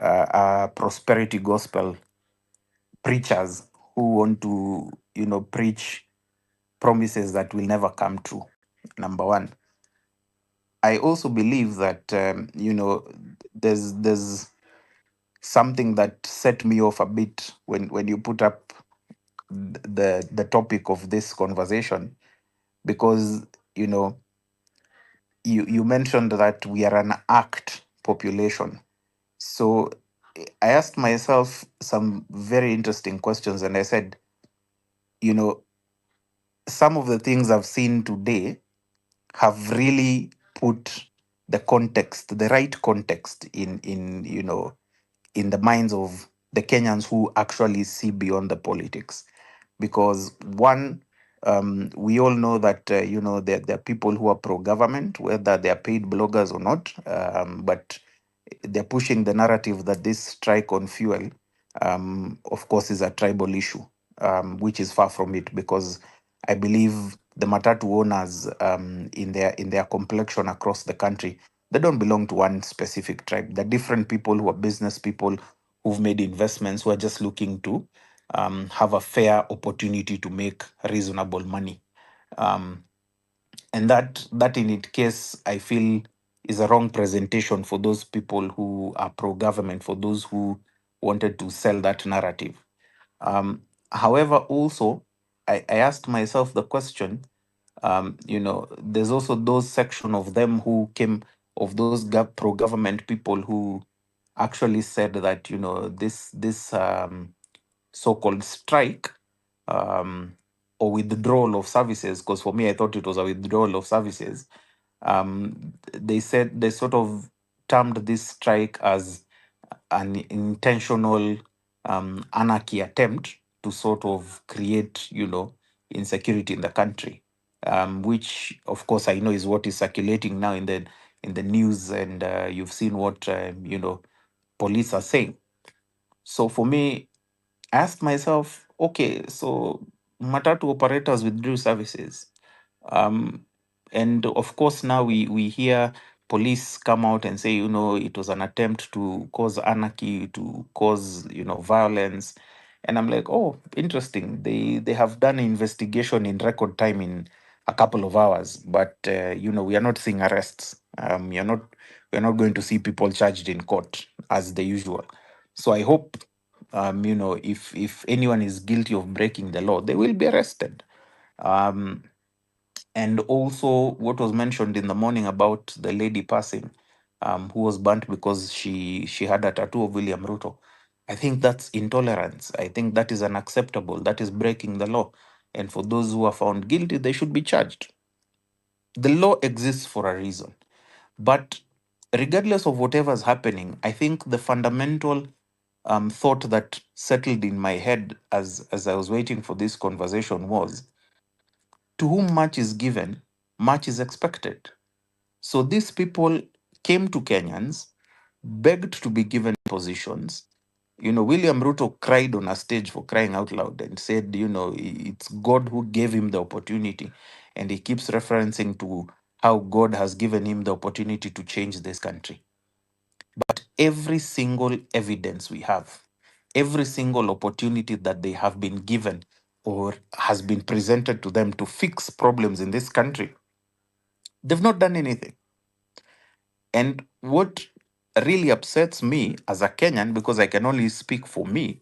are prosperity gospel preachers who want to, preach promises that will never come true. Number one. I also believe that there's something that set me off a bit when you put up the topic of this conversation, because you know you mentioned that we are an ACT population. So I asked myself some very interesting questions, and I said, you know, some of the things I've seen today have really put the context, the right context, in the minds of the Kenyans who actually see beyond the politics. Because one, we all know that there are people who are pro-government, whether they are paid bloggers or not, but they're pushing the narrative that this strike on fuel, of course, is a tribal issue, which is far from it, because I believe the matatu owners, in their complexion across the country, they don't belong to one specific tribe. They're different people who are business people who've made investments, who are just looking to have a fair opportunity to make reasonable money. Um, and that in its case, I feel, is a wrong presentation for those people who are pro-government, for those who wanted to sell that narrative. However, also, I asked myself the question, there's also those section of them who came, of those pro-government people who actually said that, this so-called strike, um, or withdrawal of services, because for me, I thought it was a withdrawal of services. They said, they sort of termed this strike as an intentional anarchy attempt to sort of create, insecurity in the country, which, of course, I know is what is circulating now in the news, and you've seen what police are saying. So for me, I asked myself, okay, so matatu operators withdrew services. Um, and of course, now we hear police come out and say, it was an attempt to cause anarchy, to cause, violence. And I'm like, oh, interesting. They have done an investigation in record time, in a couple of hours, but we are not seeing arrests. We are not going to see people charged in court as the usual. So I hope, if anyone is guilty of breaking the law, they will be arrested. Um, and also, what was mentioned in the morning about the lady passing, who was burnt because she had a tattoo of William Ruto. I think that's intolerance. I think that is unacceptable. That is breaking the law. And for those who are found guilty, they should be charged. The law exists for a reason. But regardless of whatever's happening, I think the fundamental thought that settled in my head as I was waiting for this conversation was, to whom much is given, much is expected. So these people came to Kenyans, begged to be given positions. William Ruto cried on a stage, for crying out loud, and said, it's God who gave him the opportunity. And he keeps referencing to how God has given him the opportunity to change this country. But every single evidence we have, every single opportunity that they have been given or has been presented to them to fix problems in this country, they've not done anything. And what really upsets me as a Kenyan, because I can only speak for me,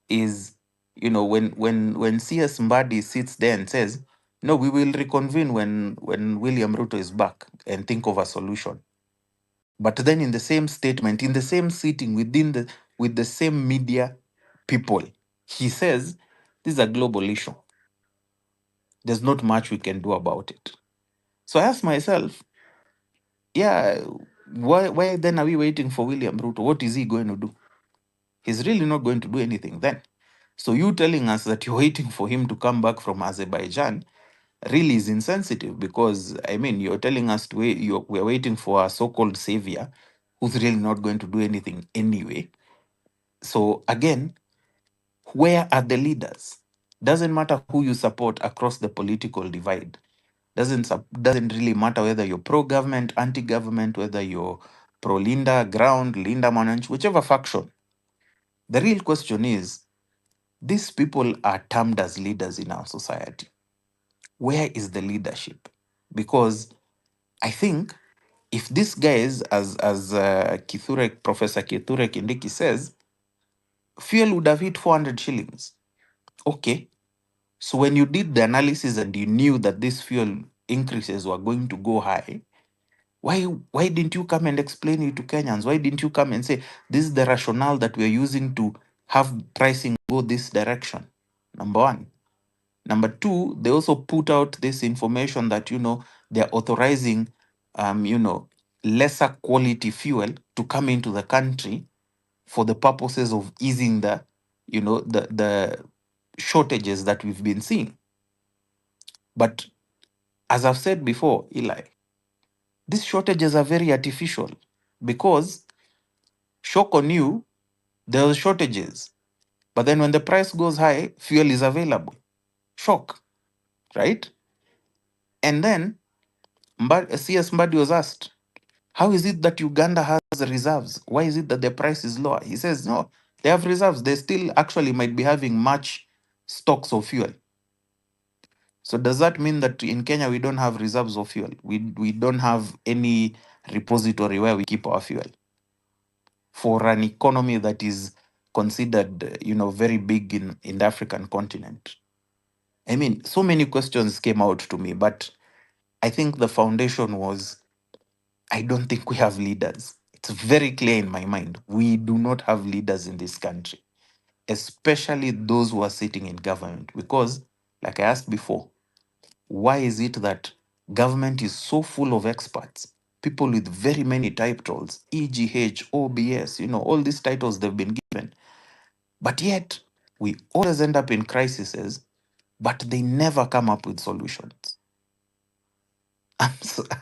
is, when CS Mbadi sits there and says, no, we will reconvene when William Ruto is back and think of a solution. But then in the same statement, in the same sitting, with the same media people, he says this is a global issue. There's not much we can do about it. So I asked myself, yeah, why then are we waiting for William Ruto? What is he going to do? He's really not going to do anything then. So you telling us that you're waiting for him to come back from Azerbaijan really is insensitive, because I mean, you're telling us to wait, we're waiting for a so-called savior who's really not going to do anything anyway. So again, where are the leaders? Doesn't matter who you support across the political divide. Doesn't really matter whether you're pro-government, anti-government, whether you're pro-Linda, ground, Linda Mwananchi, whichever faction. The real question is, these people are termed as leaders in our society. Where is the leadership? Because I think if these guys, as Professor Kithure Kindiki says, fuel would have hit 400 shillings. Okay. So when you did the analysis and you knew that these fuel increases were going to go high, why didn't you come and explain it to Kenyans? Why didn't you come and say, this is the rationale that we're using to have pricing go this direction? Number one. Number two, they also put out this information that, they're authorizing, lesser quality fuel to come into the country for the purposes of easing the shortages that we've been seeing. But as I've said before, Eli, these shortages are very artificial because shock on you, there are shortages. But then when the price goes high, fuel is available. Shock, right? And then CS Mbadi was asked, how is it that Uganda has reserves? Why is it that the price is lower? He says, no, they have reserves. They still actually might be having much stocks of fuel. So does that mean that in Kenya we don't have reserves of fuel? We don't have any repository where we keep our fuel? For an economy that is considered, very big in the African continent. I mean, so many questions came out to me, but I think the foundation was, I don't think we have leaders. It's very clear in my mind. We do not have leaders in this country, especially those who are sitting in government. Because, like I asked before, why is it that government is so full of experts, people with very many titles, EGH, OBS, all these titles they've been given, but yet we always end up in crises, but they never come up with solutions?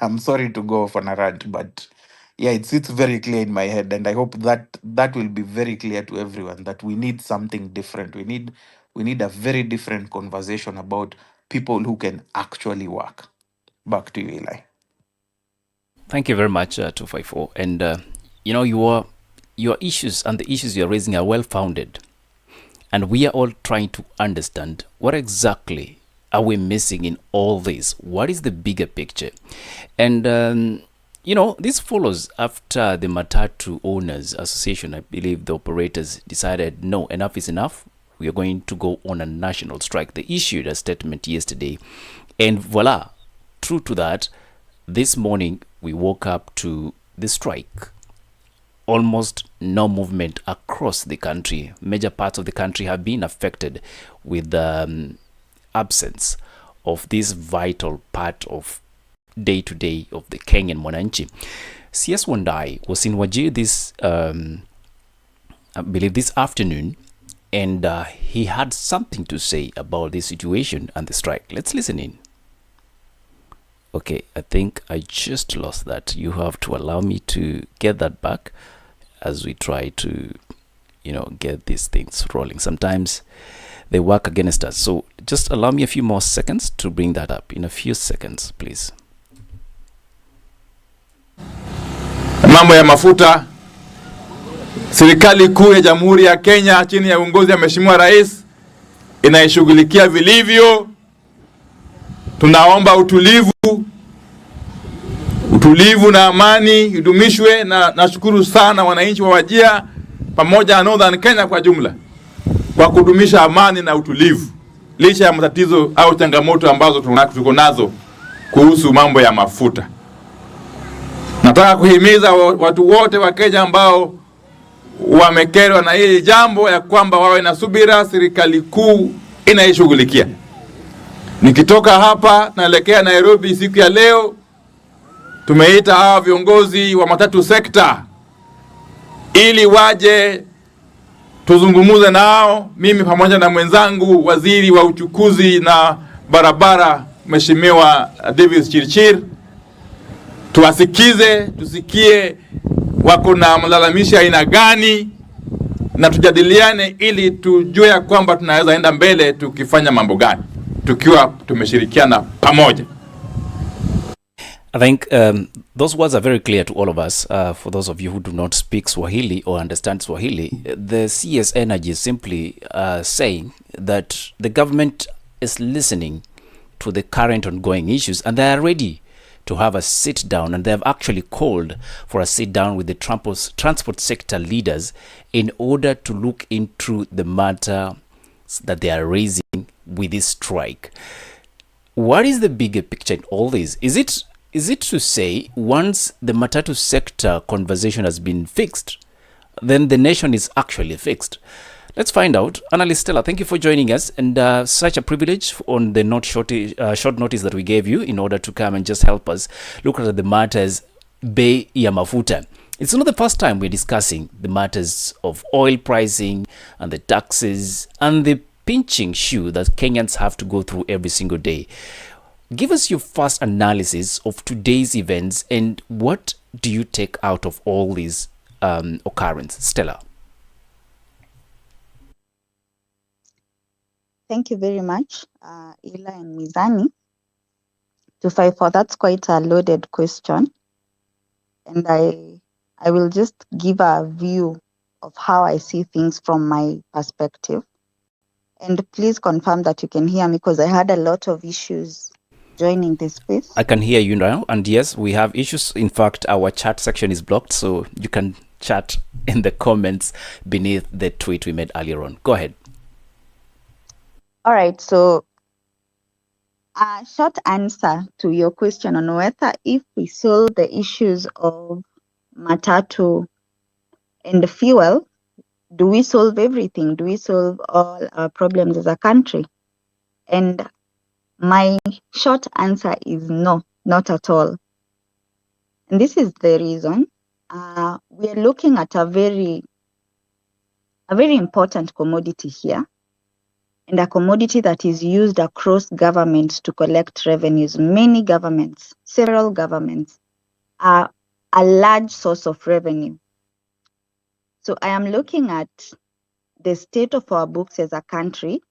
I'm sorry to go off on a rant, but yeah, it's very clear in my head, and I hope that will be very clear to everyone that we need something different. We need a very different conversation about people who can actually work. Back to you, Eli. Thank you very much, 254. And your issues and the issues you're raising are well founded, and we are all trying to understand what exactly are we missing in all this. What is the bigger picture? And this follows after the Matatu Owners Association, I believe the operators decided, no, enough is enough. We are going to go on a national strike. They issued a statement yesterday, and voila, true to that, this morning we woke up to the strike. Almost no movement across the country. Major parts of the country have been affected with the absence of this vital part of day-to-day of the Kenyan Mwananchi. CS Wandai was in Wajir this, I believe this afternoon, and he had something to say about this situation and the strike. Let's listen in. Okay, I think I just lost that. You have to allow me to get that back as we try to, get these things rolling. Sometimes they work against us. So just allow me a few more seconds to bring that up. In a few seconds, please. Mambo ya mafuta, serikali kuu ya Jamhuri ya Kenya chini ya uongozi wa Mheshimiwa Rais inaishughulikia vilivyo. Tunaomba utulivu na amani idumishwe, na nashukuru sana wananchi wa Wajir pamoja na Northern Kenya kwa jumla kwa kudumisha amani na utulivu licha ya matatizo au changamoto ambazo tuko nazo kuhusu mambo ya mafuta. Nataka kuhimiza watu wote wa Kenya ambao wamekerwa na hili jambo ya kwamba wawe na subira, serikali kuu inaishughulikia. Nikitoka hapa naelekea Nairobi siku ya leo, tumeita hawa viongozi wa matatu sekta ili waje tuzungumuze nao, mimi pamoja na mwenzangu waziri wa uchukuzi na barabara Mheshimiwa Davis Chirchir. Tusikie wako na malalamishi aina gani, na tujadiliane ili tujue ya kwamba tunaweza enda mbele tukifanya mambo gani, tukiwa tumeshirikiana pamoja. I think those words are very clear to all of us. For those of you who do not speak Swahili or understand Swahili, the CS Energy is simply saying that the government is listening to the current ongoing issues and they are ready to have a sit down, and they have actually called for a sit down with the transport sector leaders in order to look into the matter that they are raising with this strike. What is the bigger picture in all this? Is it to say once the matatu sector conversation has been fixed, then the nation is actually fixed? Let's find out. Analyst Stella, thank you for joining us, and such a privilege on the short notice that we gave you in order to come and just help us look at the matters bei ya mafuta. It's not the first time we're discussing the matters of oil pricing and the taxes and the pinching shoe that Kenyans have to go through every single day. Give us your first analysis of today's events and what do you take out of all these occurrences? Stella. Thank you very much, Ila and Mizani. 254, that's quite a loaded question. And I will just give a view of how I see things from my perspective. And please confirm that you can hear me because I had a lot of issues joining this space. I can hear you now. And yes, we have issues. In fact, our chat section is blocked, so you can chat in the comments beneath the tweet we made earlier on. Go ahead. All right, so a short answer to your question on whether if we solve the issues of matatu and the fuel, do we solve everything? Do we solve all our problems as a country? And my short answer is no, not at all. And this is the reason. We are looking at a very important commodity here, and a commodity that is used across governments to collect revenues. Many governments, several governments, are a large source of revenue. So I am looking at the state of our books as a country,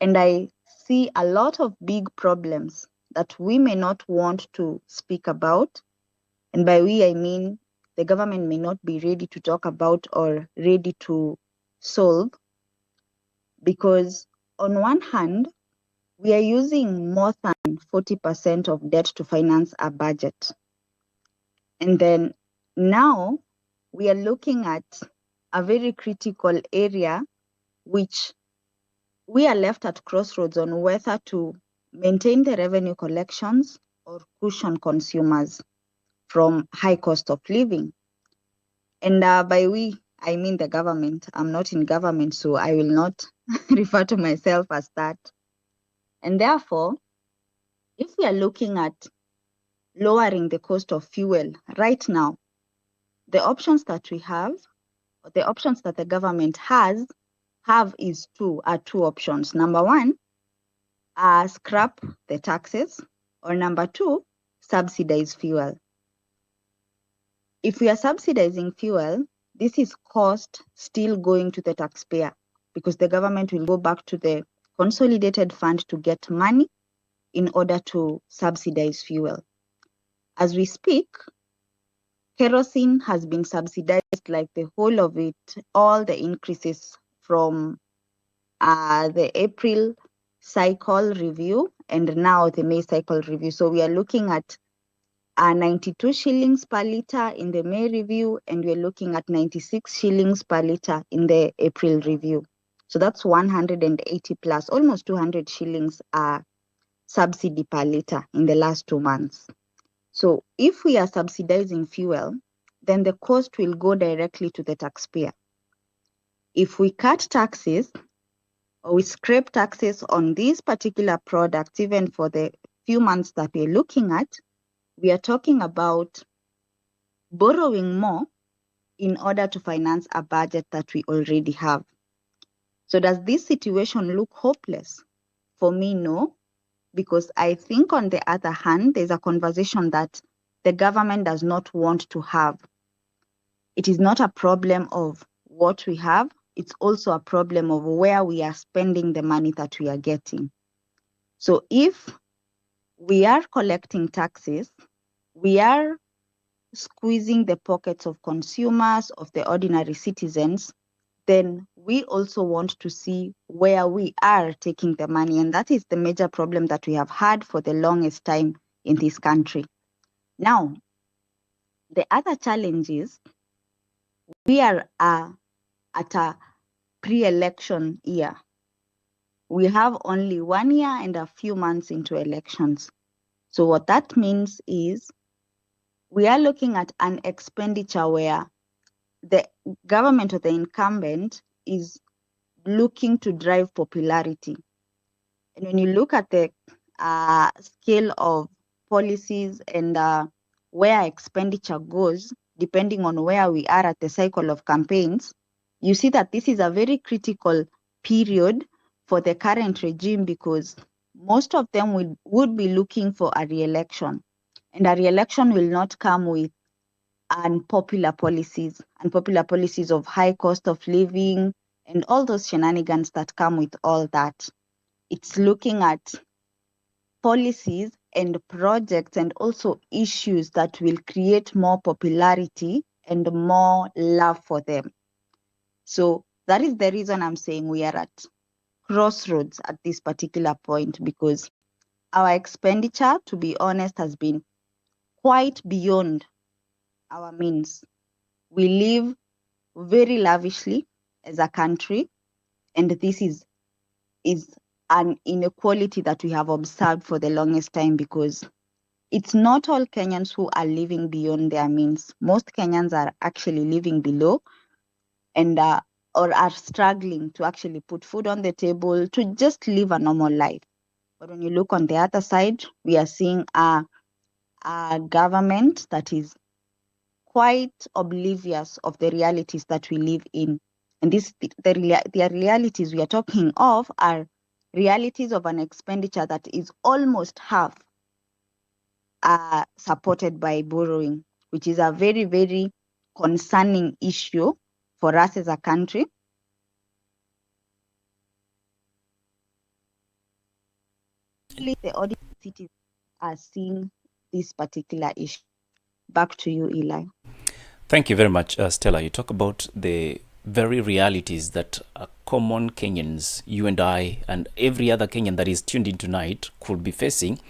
and I see a lot of big problems that we may not want to speak about. And by we, I mean the government may not be ready to talk about or ready to solve, because on one hand, we are using more than 40% of debt to finance our budget. And then now we are looking at a very critical area, which we are left at crossroads on whether to maintain the revenue collections or cushion consumers from high cost of living. And by we, I mean the government. I'm not in government, so I will not refer to myself as that. And therefore, if we are looking at lowering the cost of fuel right now, the options that we have, or the options that the government have is two options. Number one, scrap the taxes, or number two, subsidize fuel. If we are subsidizing fuel, this is cost still going to the taxpayer, because the government will go back to the consolidated fund to get money in order to subsidize fuel. As we speak, kerosene has been subsidized, like the whole of it, all the increases from the April cycle review and now the May cycle review. So we are looking at 92 shillings per litre in the May review, and we're looking at 96 shillings per litre in the April review. So that's 180 plus, almost 200 shillings subsidy per litre in the last 2 months. So if we are subsidizing fuel, then the cost will go directly to the taxpayer. If we cut taxes or we scrape taxes on these particular products, even for the few months that we're looking at, we are talking about borrowing more in order to finance a budget that we already have. So does this situation look hopeless? For me, no, because I think on the other hand, there's a conversation that the government does not want to have. It is not a problem of what we have, it's also a problem of where we are spending the money that we are getting. So if we are collecting taxes we are squeezing the pockets of consumers, of the ordinary citizens, then we also want to see where we are taking the money. And that is the major problem that we have had for the longest time in this country. Now, the other challenge is we are at a pre-election year. We have only 1 year and a few months into elections. So what that means is we are looking at an expenditure where the government or the incumbent is looking to drive popularity. And when you look at the scale of policies and where expenditure goes, depending on where we are at the cycle of campaigns, you see that this is a very critical period for the current regime because most of them would be looking for a re-election. And a re-election will not come with unpopular policies of high cost of living and all those shenanigans that come with all that. It's looking at policies and projects and also issues that will create more popularity and more love for them. So that is the reason I'm saying we are at crossroads at this particular point, because our expenditure, to be honest, has been quite beyond our means. We live very lavishly as a country, and this is an inequality that we have observed for the longest time, because it's not all Kenyans who are living beyond their means. Most Kenyans are actually living below and or are struggling to actually put food on the table, to just live a normal life. But when you look on the other side, we are seeing a government that is quite oblivious of the realities that we live in. And the realities we are talking of are realities of an expenditure that is almost half supported by borrowing, which is a very, very concerning issue for us as a country. The audit cities are seeing this particular issue. Back to you, Eli. Thank you very much, Stella. You talk about the very realities that common Kenyans, you and I, and every other Kenyan that is tuned in tonight could be facing,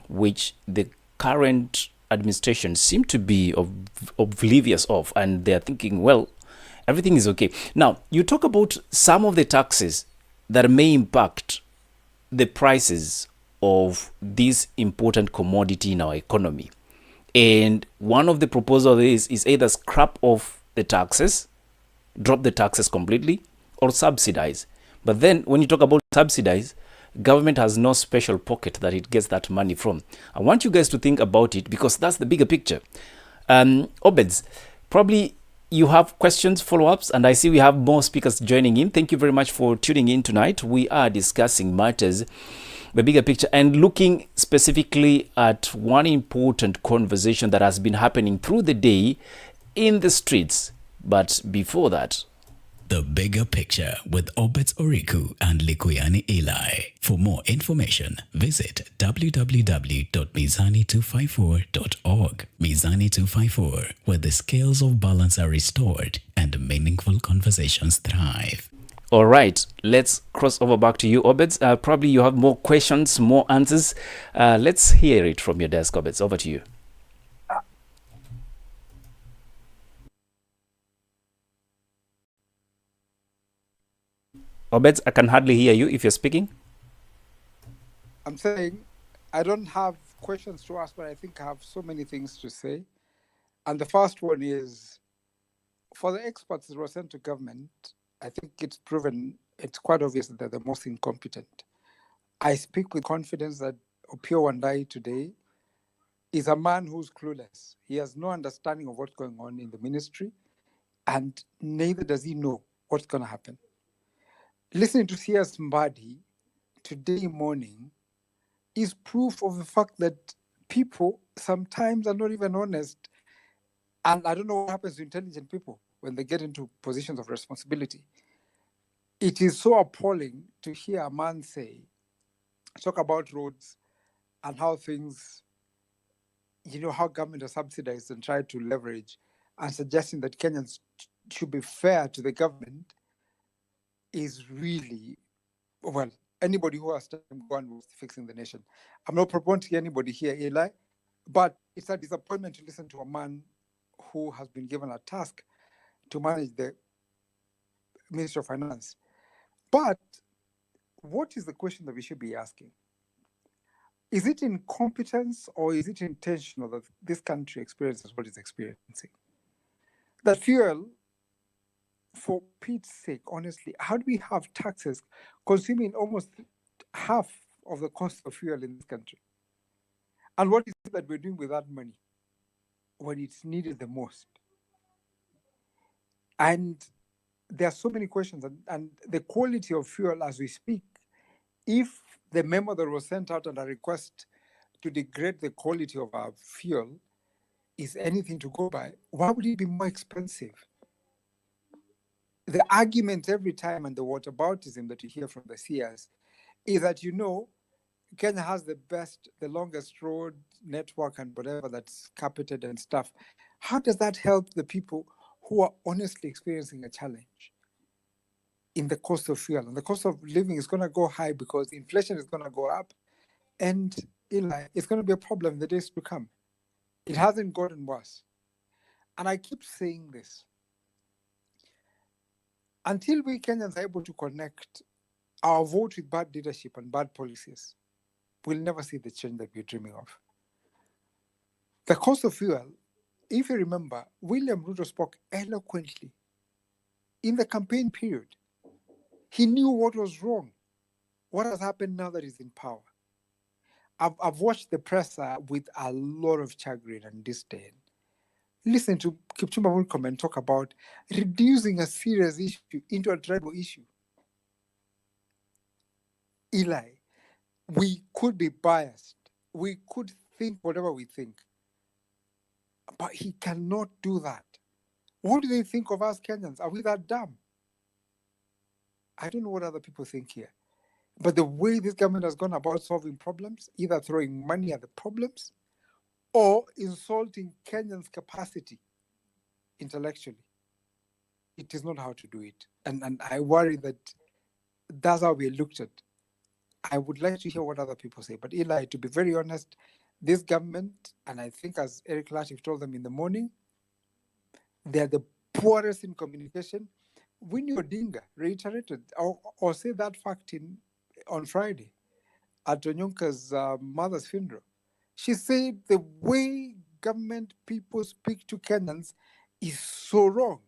which the current administration seem to be oblivious of, and they're thinking, well, everything is okay. Now, you talk about some of the taxes that may impact the prices of this important commodity in our economy. And one of the proposals is either scrap off the taxes, drop the taxes completely, or subsidize. But then when you talk about subsidize, government has no special pocket that it gets that money from. I want you guys to think about it, because that's the bigger picture. Obeds, probably you have questions, follow-ups, and I see we have more speakers joining in. Thank you very much for tuning in tonight. We are discussing matters, the bigger picture, and looking specifically at one important conversation that has been happening through the day in the streets. But before that, The Bigger Picture with Obet Oriku and Likuyani Eli. For more information, visit www.mizani254.org. Mizani 254, where the scales of balance are restored and meaningful conversations thrive. all right, let's cross over back to you, Obeds. Probably you have more questions, more answers. Let's hear it from your desk, Obeds. Over to you. Obeds, I can hardly hear you if you're speaking. I'm saying I don't have questions to ask, but I think I have so many things to say. And the first one is, for the experts that were sent to government, I think it's quite obvious that they're the most incompetent. I speak with confidence that Opiyo Wandayi today is a man who's clueless. He has no understanding of what's going on in the ministry, and neither does he know what's going to happen. Listening to C.S. Mbadi today morning is proof of the fact that people sometimes are not even honest. And I don't know what happens to intelligent people when they get into positions of responsibility. It is so appalling to hear a man talk about roads and how things, how government has subsidized and tried to leverage, and suggesting that Kenyans should be fair to the government is really, well, anybody who has time gone with fixing the nation. I'm not promoting anybody here, Eli, but it's a disappointment to listen to a man who has been given a task to manage the Ministry of Finance. But what is the question that we should be asking? Is it incompetence or is it intentional that this country experiences what it's experiencing? That fuel, for Pete's sake, honestly, how do we have taxes consuming almost half of the cost of fuel in this country? And what is it that we're doing with that money when it's needed the most? And there are so many questions, and the quality of fuel as we speak, if the memo that was sent out and a request to degrade the quality of our fuel is anything to go by, why would it be more expensive? The argument every time and the whataboutism that you hear from the seers is that, Kenya has the longest road network and whatever that's carpeted and stuff. How does that help the people who are honestly experiencing a challenge in the cost of fuel? And the cost of living is going to go high because inflation is going to go up. And it's going to be a problem in the days to come. It hasn't gotten worse. And I keep saying this. Until we Kenyans are able to connect our vote with bad leadership and bad policies, we'll never see the change that we're dreaming of. The cost of fuel, if you remember, William Ruto spoke eloquently in the campaign period. He knew what was wrong. What has happened now that he's in power? I've watched the press with a lot of chagrin and disdain. Listen to Kipchumba Murkomen talk about reducing a serious issue into a tribal issue. Eli, we could be biased. We could think whatever we think. But he cannot do that. What do they think of us Kenyans? Are we that dumb? I don't know what other people think here. But the way this government has gone about solving problems, either throwing money at the problems or insulting Kenyans' capacity intellectually, it is not how to do it. And I worry that that's how we looked at. I would like to hear what other people say. But Eli, to be very honest, this government, and I think as Eric Latif told them in the morning, they're the poorest in communication. Winnie Odinga reiterated or said that fact on Friday at Onyonka's mother's funeral. She said the way government people speak to Kenyans is so wrong.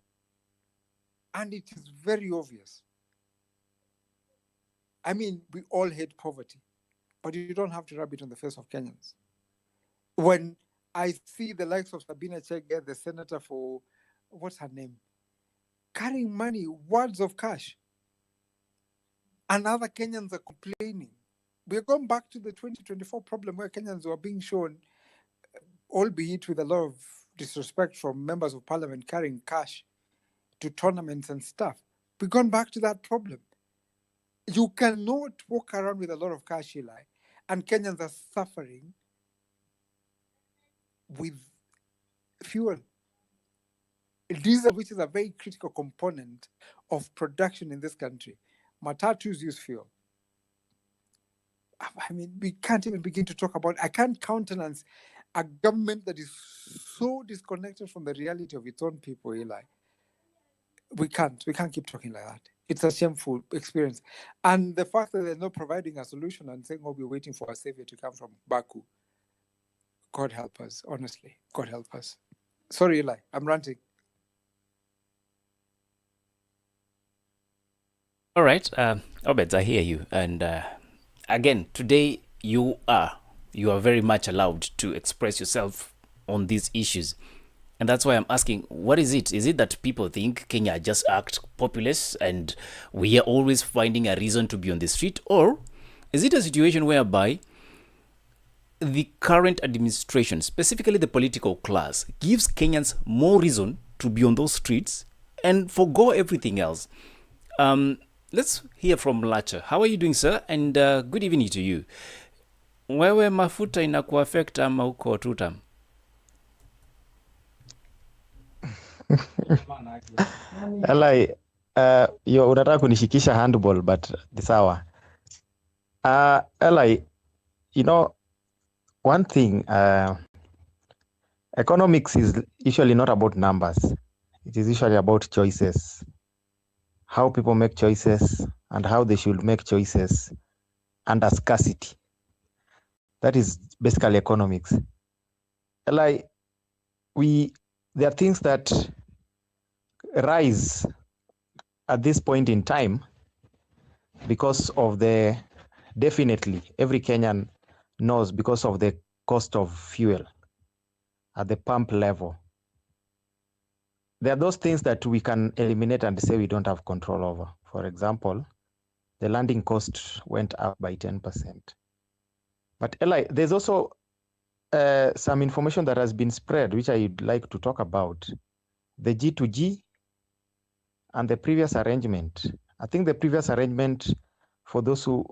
And it is very obvious. I mean, we all hate poverty, but you don't have to rub it on the face of Kenyans. When I see the likes of Sabina Chege, the senator for, what's her name, carrying money, wads of cash, and other Kenyans are complaining. We're going back to the 2024 problem where Kenyans were being shown, albeit with a lot of disrespect from members of parliament, carrying cash to tournaments and stuff. We've gone back to that problem. You cannot walk around with a lot of cash, Eli, and Kenyans are suffering with fuel. Diesel, which is a very critical component of production in this country. Matatus use fuel. I mean, we can't even begin to talk about, I can't countenance a government that is so disconnected from the reality of its own people, Eli. We can't keep talking like that. It's a shameful experience. And the fact that they're not providing a solution and saying, oh, we're waiting for a savior to come from Baku. God help us, honestly. God help us. Sorry, Eli, I'm ranting. All right, Obed, I hear you. And again, today you are very much allowed to express yourself on these issues. And that's why I'm asking, what is it? Is it that people think Kenya just act populace and we are always finding a reason to be on the street? Or is it a situation whereby the current administration, specifically the political class, gives Kenyans more reason to be on those streets and forgo everything else? Let's hear from Lacha. How are you doing, sir? And good evening to you. Wewe mafuta inakuaffect ama uko tutam? Eli, unataka kunishikisha handball but ni sawa. Eli, one thing, economics is usually not about numbers. It is usually about choices, how people make choices and how they should make choices under scarcity. That is basically economics. Eli, there are things that rise at this point in time because of definitely every Kenyan knows, because of the cost of fuel at the pump level. There are those things that we can eliminate and say we don't have control over. For example, the landing cost went up by 10%. But Eli, there's also some information that has been spread, which I'd like to talk about. The G2G and the previous arrangement. I think the previous arrangement, for those who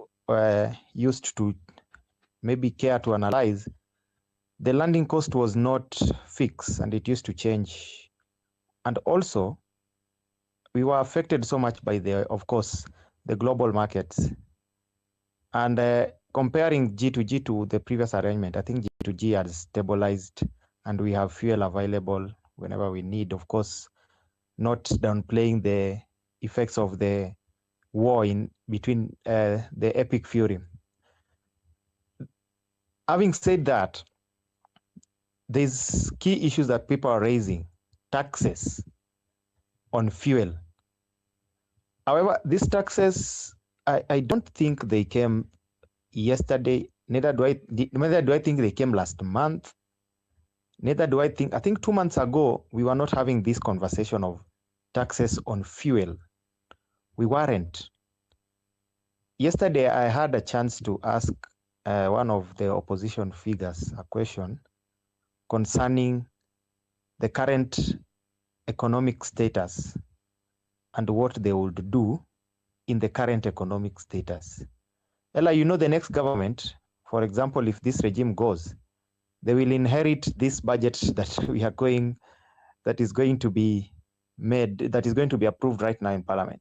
used to maybe care to analyze, the landing cost was not fixed and it used to change. And also, we were affected so much by of course, the global markets. And comparing G2G to the previous arrangement, I think G2G has stabilized and we have fuel available whenever we need. Of course, not downplaying the effects of the war between the epic fury. Having said that, there's key issues that people are raising: taxes on fuel. However, these taxes, I don't think they came yesterday. Neither do I think they came last month. Neither do I think 2 months ago, we were not having this conversation of taxes on fuel. We weren't. Yesterday, I had a chance to ask one of the opposition figures a question concerning the current economic status and what they would do in the current economic status. Ella, the next government, for example, if this regime goes, they will inherit this budget that is going to be made, that is going to be approved right now in Parliament.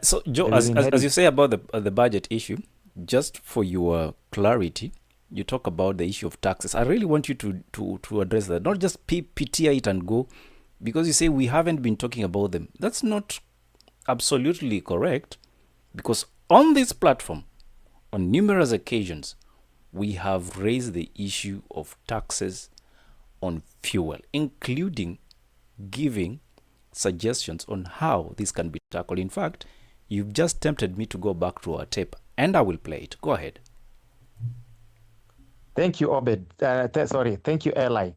So, Joe, as you say about the budget issue, just for your clarity, you talk about the issue of taxes. I really want you to address that, not just PTI it and go, because you say we haven't been talking about them. That's not absolutely correct, because on this platform, on numerous occasions, we have raised the issue of taxes on fuel, including giving suggestions on how this can be tackled. In fact, you've just tempted me to go back to our tape, and I will play it. Go ahead. Thank you, Obed. Thank you, Eli.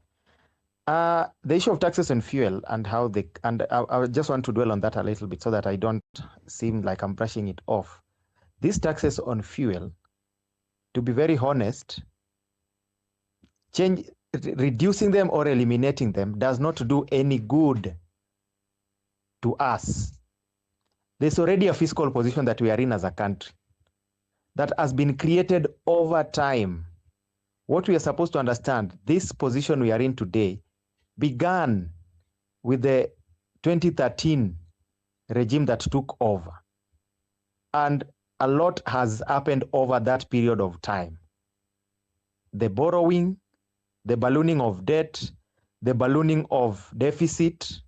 The issue of taxes on fuel and how I just want to dwell on that a little bit so that I don't seem like I'm brushing it off. These taxes on fuel, to be very honest, reducing them or eliminating them does not do any good to us. There's already a fiscal position that we are in as a country that has been created over time. What we are supposed to understand, this position we are in today began with the 2013 regime that took over. And a lot has happened over that period of time. The borrowing, the ballooning of debt, the ballooning of deficit,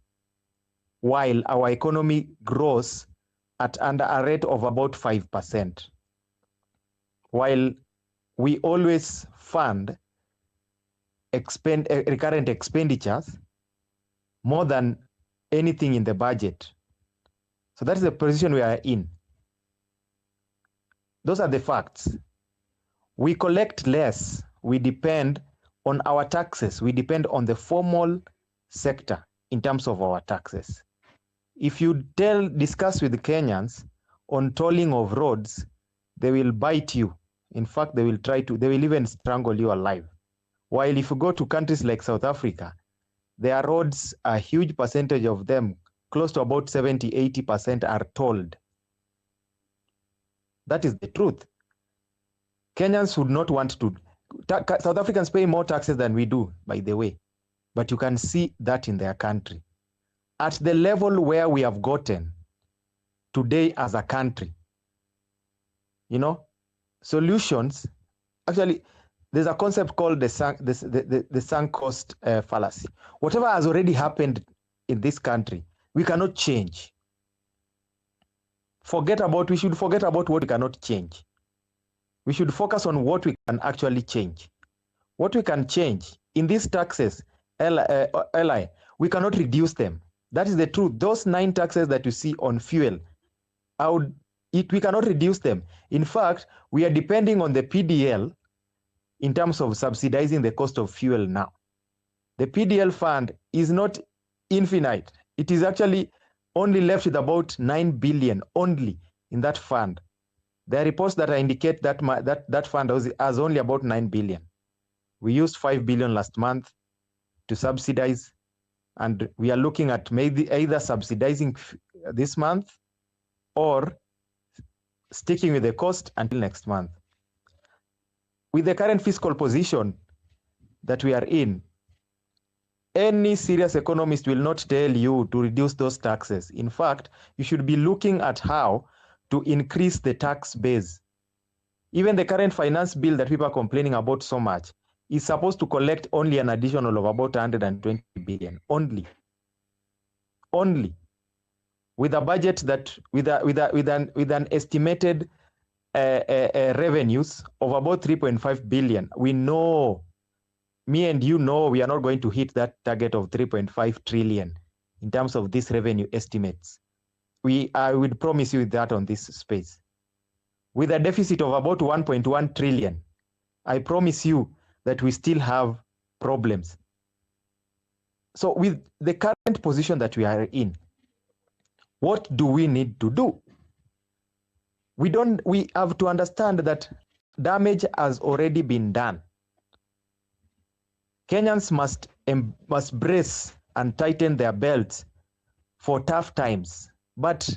while our economy grows at under a rate of about 5%. While we always fund recurrent expenditures more than anything in the budget. So that is the position we are in. Those are the facts. We collect less. We depend on our taxes. We depend on the formal sector in terms of our taxes. If you discuss with the Kenyans on tolling of roads, they will bite you. In fact, they will even strangle you alive. While if you go to countries like South Africa, their roads, a huge percentage of them, close to about 70-80% are tolled. That is the truth. Kenyans would not want to. South Africans pay more taxes than we do, by the way. But you can see that in their country. at the level where we have gotten today as a country, you know, solutions, actually, there's a concept called the sunk cost fallacy. Whatever has already happened in this country, we cannot change. We should forget about what we cannot change. We should focus on what we can actually change. What we can change in these taxes, Li, we cannot reduce them. That is the truth. Those 9 taxes that you see on fuel, we cannot reduce them. In fact, we are depending on the PDL in terms of subsidizing the cost of fuel now. The PDL fund is not infinite. It is actually only left with about 9 billion only in that fund. There are reports that indicate that that fund has only about 9 billion. We used 5 billion last month to subsidize, and we are looking at maybe either subsidizing this month or sticking with the cost until next month. With the current fiscal position that we are in, any serious economist will not tell you to reduce those taxes. In fact, you should be looking at how to increase the tax base. Even the current finance bill that people are complaining about so much is supposed to collect only an additional of about 120 billion only. With a budget that with an estimated revenues of about 3.5 billion. We know, me and you know, we are not going to hit that target of 3.5 trillion in terms of these revenue estimates. I would promise you that on this space. With a deficit of about 1.1 trillion, I promise you that we still have problems. So with the current position that we are in, what do we need to do? We have to understand that damage has already been done. Kenyans must brace and tighten their belts for tough times. But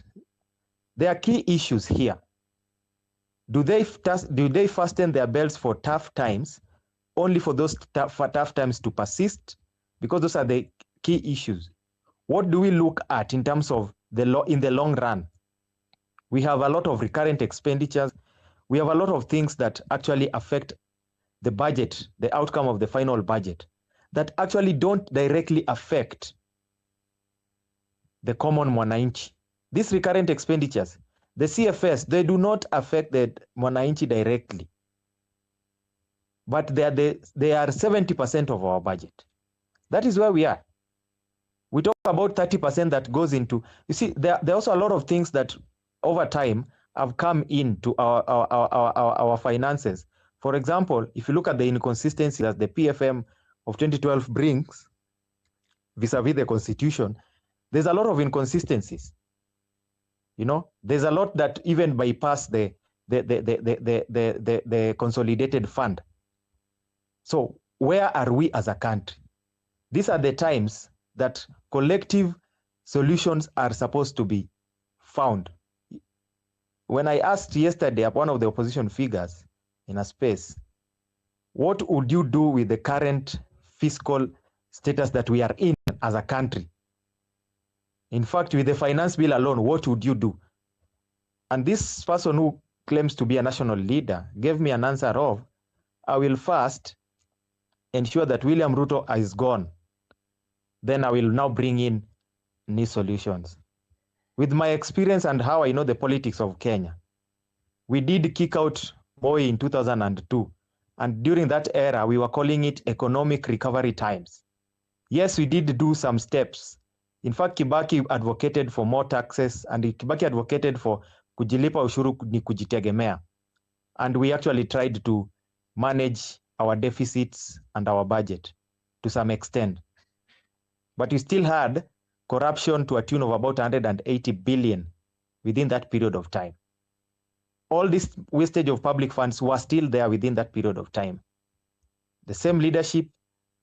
there are key issues here. Do they fasten their belts for tough times only for those tough times to persist? Because those are the key issues. What do we look at in terms of in the long run? We have a lot of recurrent expenditures. We have a lot of things that actually affect the budget, the outcome of the final budget, that actually don't directly affect the common mwananchi. These recurrent expenditures, the CFS, they do not affect the mwananchi directly, but they are 70% of our budget. That is where we are. We talk about 30% that goes into, you see, there are also a lot of things that over time have come into our finances. For example, if you look at the inconsistencies that the PFM of 2012 brings vis-a-vis the constitution, there's a lot of inconsistencies. You know, there's a lot that even bypass the consolidated fund. So where are we as a country? These are the times that collective solutions are supposed to be found. When I asked yesterday one of the opposition figures in a space, what would you do with the current fiscal status that we are in as a country? In fact, with the finance bill alone, what would you do? And this person who claims to be a national leader gave me an answer of, I will first ensure that William Ruto is gone. Then I will now bring in new solutions. With my experience and how I know the politics of Kenya, we did kick out Moi in 2002. And during that era, we were calling it economic recovery times. Yes, we did do some steps. In fact, Kibaki advocated for more taxes, and Kibaki advocated for kujilipa ushuru ni kujitegemea. And we actually tried to manage our deficits and our budget to some extent. But we still had corruption to a tune of about 180 billion within that period of time. All this wastage of public funds was still there within that period of time. The same leadership,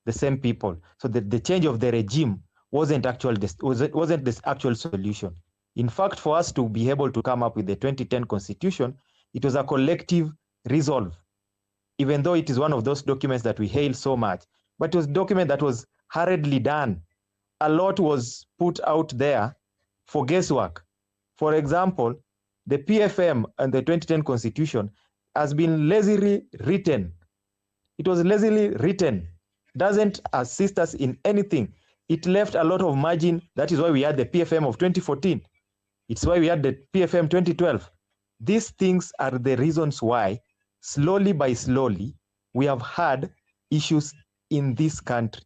the same people. So the change of the regime wasn't this actual solution. In fact, for us to be able to come up with the 2010 constitution, it was a collective resolve, even though it is one of those documents that we hail so much, but it was a document that was hurriedly done a lot was put out there for guesswork. For example, the PFM and the 2010 Constitution has been lazily written. It was lazily written, doesn't assist us in anything. It left a lot of margin. That is why we had the PFM of 2014. It's why we had the PFM 2012. These things are the reasons why, slowly by slowly, we have had issues in this country.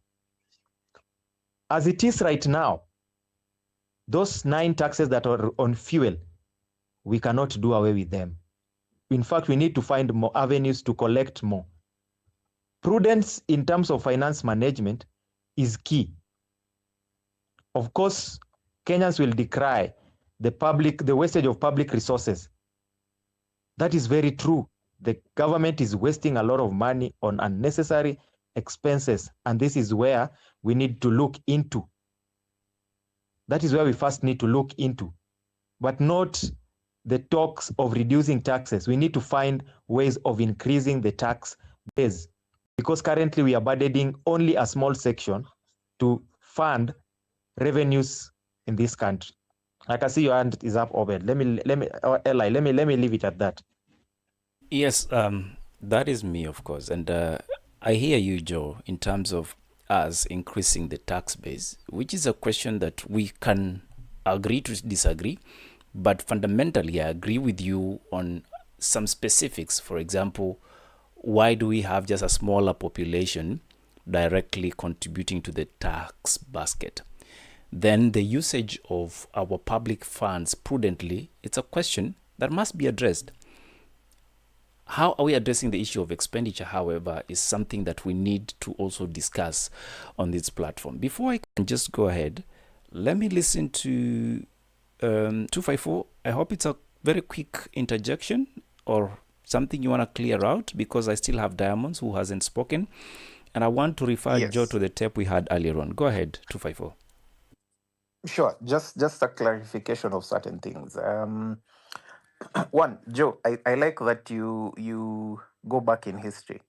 As it is right now, those 9 taxes that are on fuel, we cannot do away with them. In fact, we need to find more avenues to collect more. Prudence in terms of finance management is key. Of course, Kenyans will decry the wastage of public resources. That is very true. The government is wasting a lot of money on unnecessary expenses, and this is where we need to look into. That is where we first need to look into, but not the talks of reducing taxes. We need to find ways of increasing the tax base, because currently we are burdening only a small section to fund revenues in this country. I can see your hand is up, Obed. Eli, let me leave it at that. Yes, that is me, of course. And I hear you, Joe, in terms of us increasing the tax base, which is a question that we can agree to disagree. But fundamentally, I agree with you on some specifics. For example, why do we have just a smaller population directly contributing to the tax basket? Then the usage of our public funds prudently, it's a question that must be addressed. How are we addressing the issue of expenditure, however, is something that we need to also discuss on this platform. Before I can just go ahead, let me listen to 254. I hope it's a very quick interjection or something you want to clear out, because I still have Diamonds who hasn't spoken. And I want to refer Joe to the tape we had earlier on. Go ahead, 254. Sure, just a clarification of certain things. One, Joe, I like that you go back in history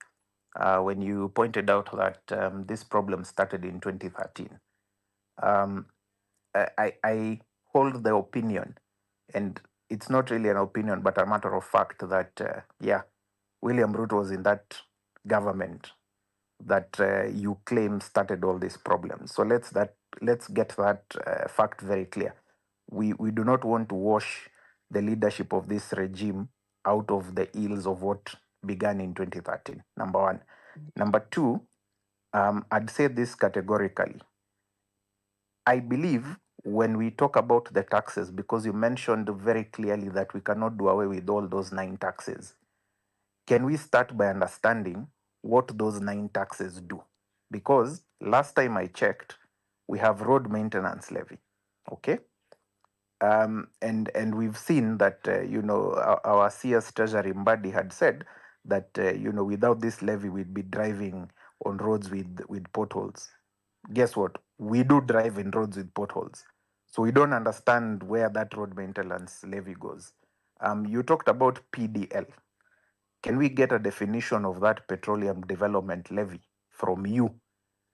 when you pointed out that this problem started in 2013. I hold the opinion, and it's not really an opinion, but a matter of fact that, William Ruto was in that government that you claim started all these problems. So let's get that fact very clear. We do not want to wash the leadership of this regime out of the ills of what began in 2013. Number one. Number two, I'd say this categorically. I believe when we talk about the taxes, because you mentioned very clearly that we cannot do away with all those 9 taxes, can we start by understanding what those 9 taxes do? Because last time I checked, we have road maintenance levy, okay? And we've seen that, our CS Treasury Mbadi had said that, without this levy, we'd be driving on roads with potholes. Guess what? We do drive in roads with potholes. So we don't understand where that road maintenance levy goes. You talked about PDL. Can we get a definition of that petroleum development levy from you?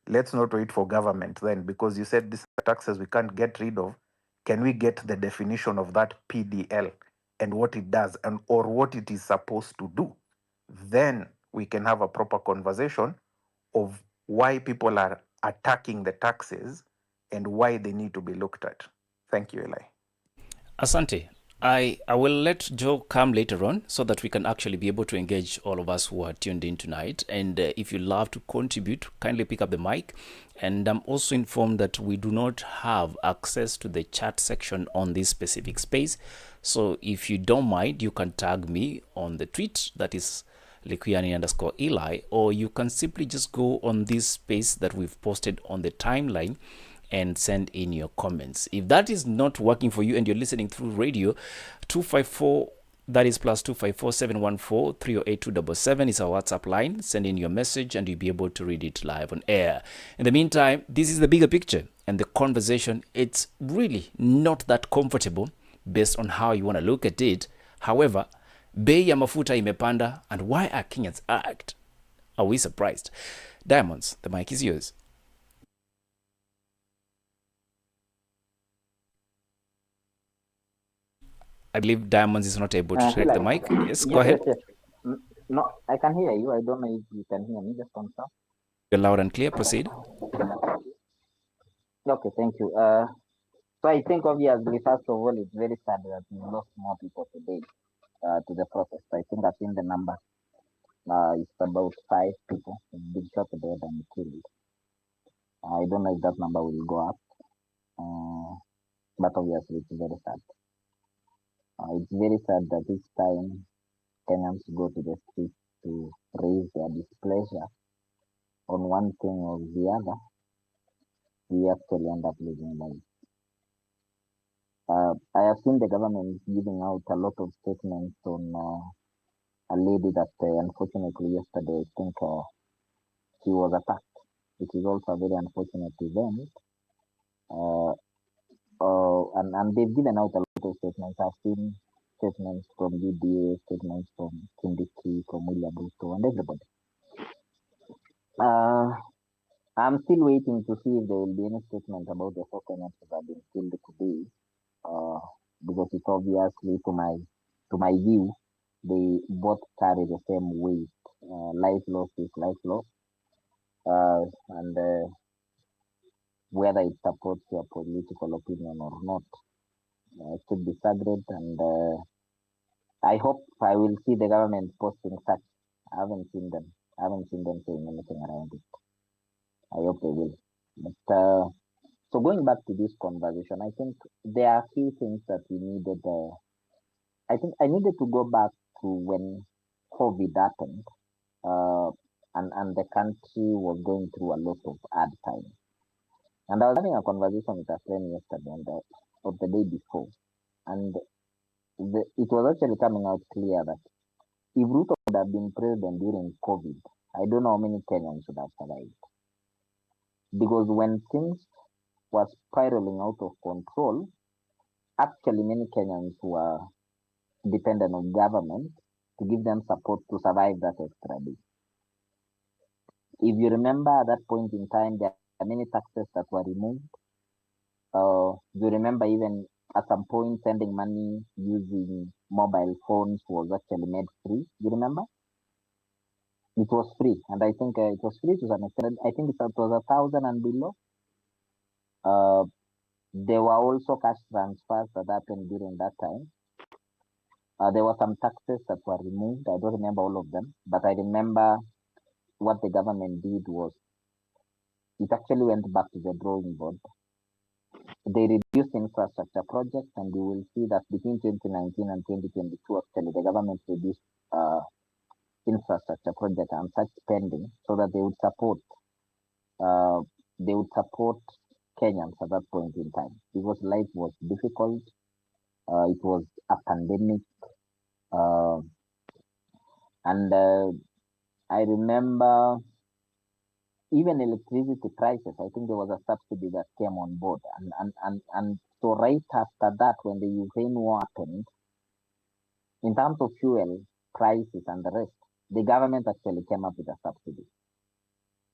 Let's not wait for government then, because you said these are taxes we can't get rid of. Can we get the definition of that PDL and what it does or what it is supposed to do? Then we can have a proper conversation of why people are attacking the taxes and why they need to be looked at. Thank you, Eli. Asante. I will let Joe come later on so that we can actually be able to engage all of us who are tuned in tonight. And if you love to contribute, kindly pick up the mic. And I'm also informed that we do not have access to the chat section on this specific space. So if you don't mind, you can tag me on the tweet, that is Likuyani_Eli, or you can simply just go on this space that we've posted on the timeline and send in your comments. If that is not working for you and you're listening through radio, 254, that is +254 714 308 277 is our WhatsApp line. Send in your message and you'll be able to read it live on air. In the meantime, this is the bigger picture, and the conversation, it's really not that comfortable based on how you want to look at it. However, bei ya mafuta imepanda, and why are Kenyans irked? Are we surprised? Diamonds, the mic is yours. I believe Diamonds is not able to take the mic. Yes, go ahead. Yes. No, I can hear you. I don't know if you can hear me. Just confirm. You're loud and clear. Proceed. Okay, thank you. So I think obviously, first of all, it's very sad that we lost more people today to the protest. I think I've seen the number. It's about 5 people who've been shot dead and killed. I don't know if that number will go up, but obviously it's very sad. It's very sad that each time Kenyans go to the street to raise their displeasure on one thing or the other, we actually end up losing lives. I have seen the government giving out a lot of statements on a lady that unfortunately yesterday, I think she was attacked, which is also a very unfortunate event. And they've given out a lot of statements. I've seen statements from UDA, statements from Kindiki, from William Ruto, and everybody. I'm still waiting to see if there will be any statement about the 4 Kenyans that have been killed today, because it's obviously, to my view, they both carry the same weight. Life loss is life loss, and whether it supports your political opinion or not, it should be sacred. And I hope I will see the government posting such. I haven't seen them. I haven't seen them saying anything around it. I hope they will. But so going back to this conversation, I think there are a few things that we needed. I think I needed to go back to when COVID happened, and the country was going through a lot of hard times. And I was having a conversation with a friend yesterday or the day before, and it was actually coming out clear that if Ruto would have been president during COVID, I don't know how many Kenyans should have survived. Because when things were spiraling out of control, actually many Kenyans were dependent on government to give them support to survive that extra day. If you remember at that point in time, there are many taxes that were removed. You remember even at some point sending money using mobile phones was actually made free. You remember? It was free, and I think it was free to some extent. I think it was 1,000 and below. There were also cash transfers that happened during that time. There were some taxes that were removed. I don't remember all of them, but I remember what the government did was it actually went back to the drawing board. They reduced infrastructure projects, and you will see that between 2019 and 2022, actually, the government reduced infrastructure projects and such spending so that they would support Kenyans at that point in time, because life was difficult. It was a pandemic, and I remember even electricity prices. I think there was a subsidy that came on board, and so right after that, when the Ukraine war happened, in terms of fuel prices and the rest, the government actually came up with a subsidy,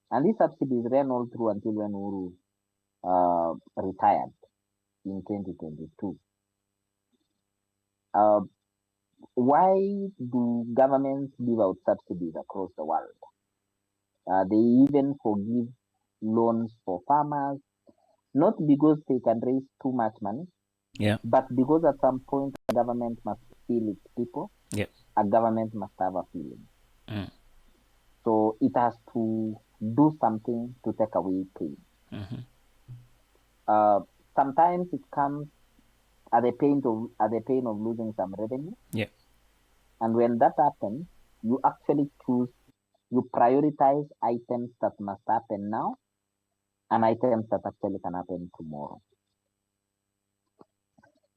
and these subsidies ran all through until when Uhuru retired in 2022. Why do governments give out subsidies across the world? They even forgive loans for farmers, not because they can raise too much money, but because at some point a government must feel its people. A government must have a feeling. So it has to do something to take away pain. Sometimes it comes at the pain of losing some revenue. And when that happens, you actually you prioritize items that must happen now and items that actually can happen tomorrow.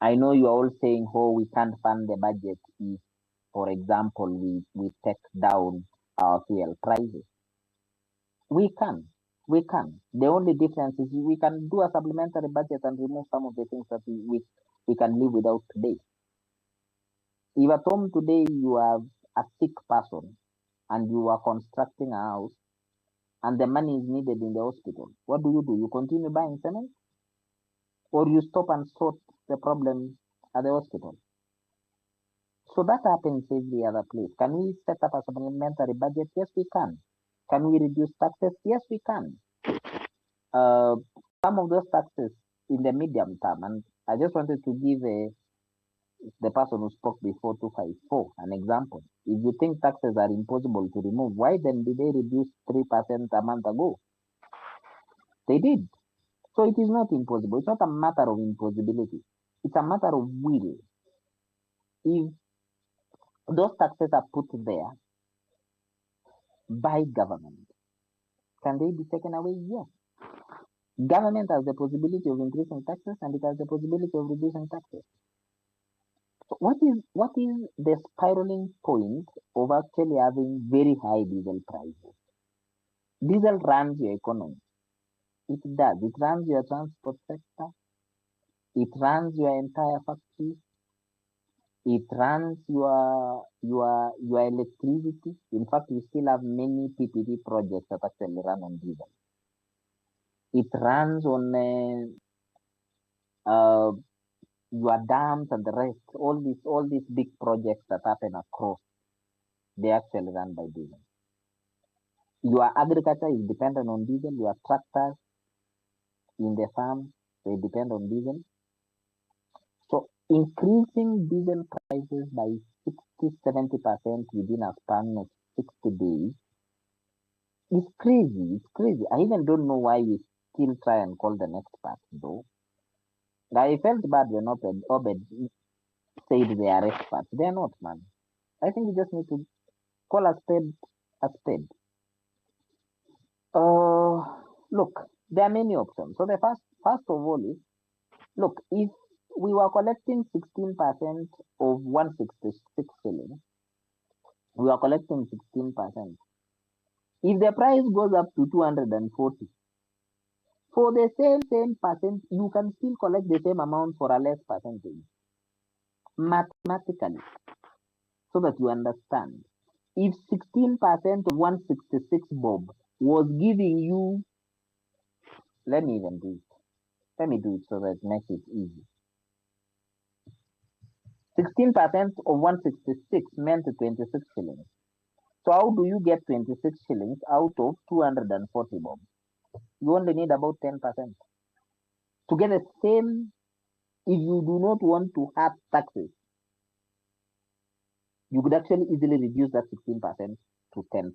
I know you are all saying, oh, we can't fund the budget if, for example, we take down our fuel prices. We can. The only difference is we can do a supplementary budget and remove some of the things that we can live without today. If at home today you have a sick person and you are constructing a house and the money is needed in the hospital, what do? You continue buying cement? Or you stop and sort the problem at the hospital? So that happens every other place. Can we set up a supplementary budget? Yes, we can. Can we reduce taxes? Yes, we can. Some of those taxes in the medium term, and I just wanted to give the person who spoke before 254 an example. If you think taxes are impossible to remove, why then did they reduce 3% a month ago? They did. So it is not impossible. It's not a matter of impossibility. It's a matter of will. If those taxes are put there by government, can they be taken away? Yes. Government has the possibility of increasing taxes and it has the possibility of reducing taxes. So what is the spiraling point of actually having very high diesel prices? Diesel runs your economy. It does. It runs your transport sector. It runs your entire factory. It runs your electricity. In fact, we still have many PPP projects that actually run on diesel. It runs on your dams and the rest. All these big projects that happen across, they actually run by diesel. Your agriculture is dependent on diesel. Your tractors in the farm, they depend on diesel. So increasing diesel prices by 60-70% within a span of 60 days is crazy. It's crazy. I even don't know why we still try and call them experts, though. I felt bad when Obed said they are experts. They are not, man. I think we just need to call a spade a spade. Look, there are many options. So the first of all is, look, if we were collecting 16% of 166 shillings, we are collecting 16%. If the price goes up to 240, for the same percent, you can still collect the same amount for a less percentage. Mathematically, so that you understand. If 16% of 166 bob was giving you, let me even do it. Let me do it so that it makes it easy. 16% of 166 meant 26 shillings. So how do you get 26 shillings out of 240 bob? You only need about 10%. To get the same, if you do not want to have taxes, you could actually easily reduce that 16% to 10%.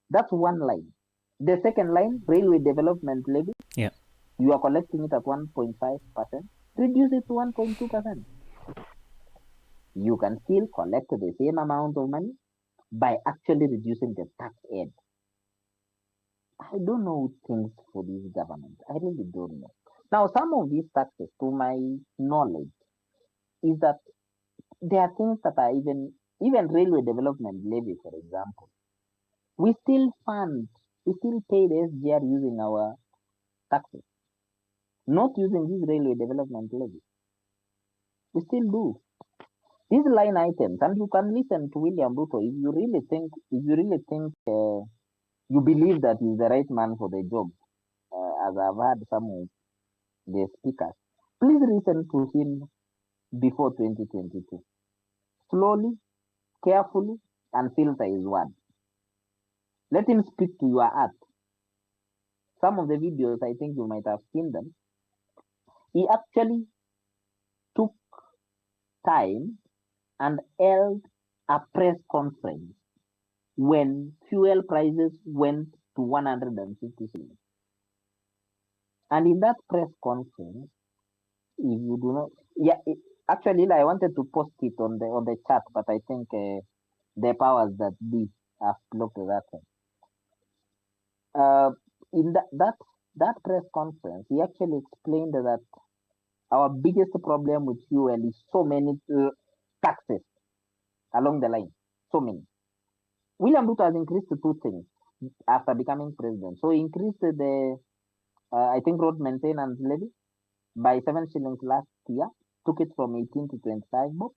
That's one line. The second line, railway development levy, Yeah. you are collecting it at 1.5%, reduce it to 1.2%. You can still collect the same amount of money by actually reducing the tax aid. I don't know things for this government. I really don't know. Now, some of these taxes, to my knowledge, is that there are things that are even railway development levy, for example. We still pay the SGR using our taxes, not using this railway development levy. We still do. These line items, and you can listen to William Ruto if you really think you believe that he's the right man for the job, as I've heard some of the speakers. Please listen to him before 2022. Slowly, carefully, and filter his words. Let him speak to your heart. Some of the videos, I think you might have seen them. He actually took time and held a press conference when fuel prices went to 150 shillings. And in that press conference, if you do not, actually, I wanted to post it on the chat, but I think the powers that be have blocked that one. In that press conference, he actually explained that our biggest problem with fuel is so many taxes along the line, so many. William Ruto has increased two things after becoming president. So he increased the, I think, road maintenance levy by 7 shillings last year, took it from 18 to 25 bob,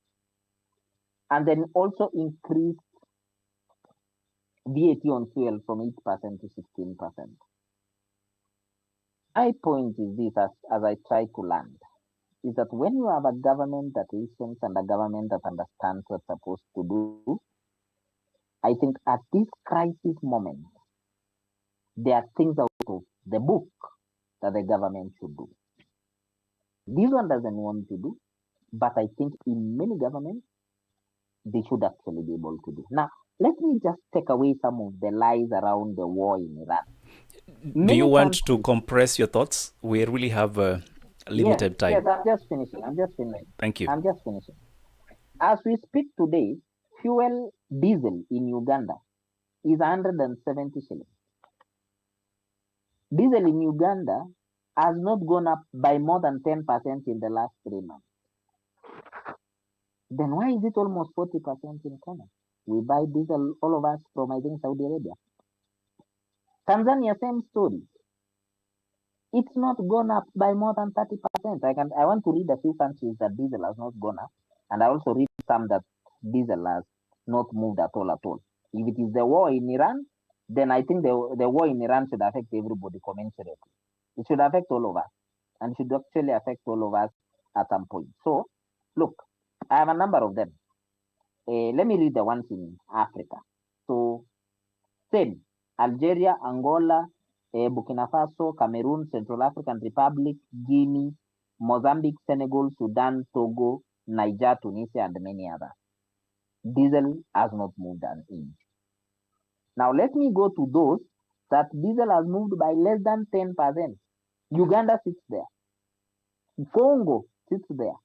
and then also increased VAT on fuel from 8% to 16%. My point is this, as I try to land. is that when you have a government that listens and a government that understands what's supposed to do, I think at this crisis moment, there are things out of the book that the government should do. This one doesn't want to do, but I think in many governments, they should actually be able to do. Now, let me just take away some of the lies around the war in Iran. Do you want to compress your thoughts? We really have a limited time. Yes, I'm just finishing. Thank you. I'm just finishing. As we speak today, fuel diesel in Uganda is 170 shillings. Diesel in Uganda has not gone up by more than 10% in the last 3 months. Then why is it almost 40% in Kenya? We buy diesel, all of us, from, I think, Saudi Arabia. Tanzania, same story. It's not gone up by more than 30%. I want to read a few countries that diesel has not gone up, and I also read some that diesel has not moved at all. If it is the war in Iran, then I think the war in Iran should affect everybody commensurately. It should affect all of us, and should actually affect all of us at some point. So, look, I have a number of them. Let me read the ones in Africa. So, same, Algeria, Angola, Burkina Faso, Cameroon, Central African Republic, Guinea, Mozambique, Senegal, Sudan, Togo, Niger, Tunisia, and many others. Diesel has not moved an inch. Now let me go to those that diesel has moved by less than 10%. Uganda sits there. Congo sits there.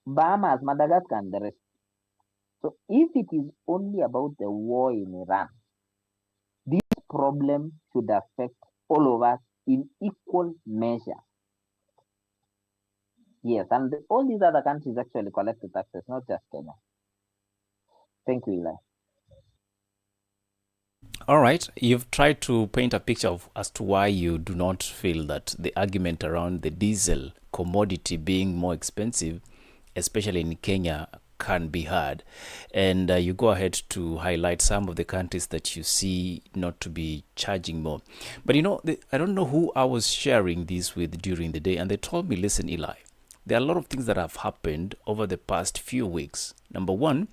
Bahamas, Madagascar, and the rest. So if it is only about the war in Iran, this problem should affect all of us in equal measure. Yes, and all these other countries actually collect the taxes, not just Kenya. Thank you, Eli. All right, you've tried to paint a picture of as to why you do not feel that the argument around the diesel commodity being more expensive, especially in Kenya, can be heard. And you go ahead to highlight some of the countries that you see not to be charging more. But you know, I don't know who I was sharing this with during the day, and they told me, listen, Eli, there are a lot of things that have happened over the past few weeks. Number one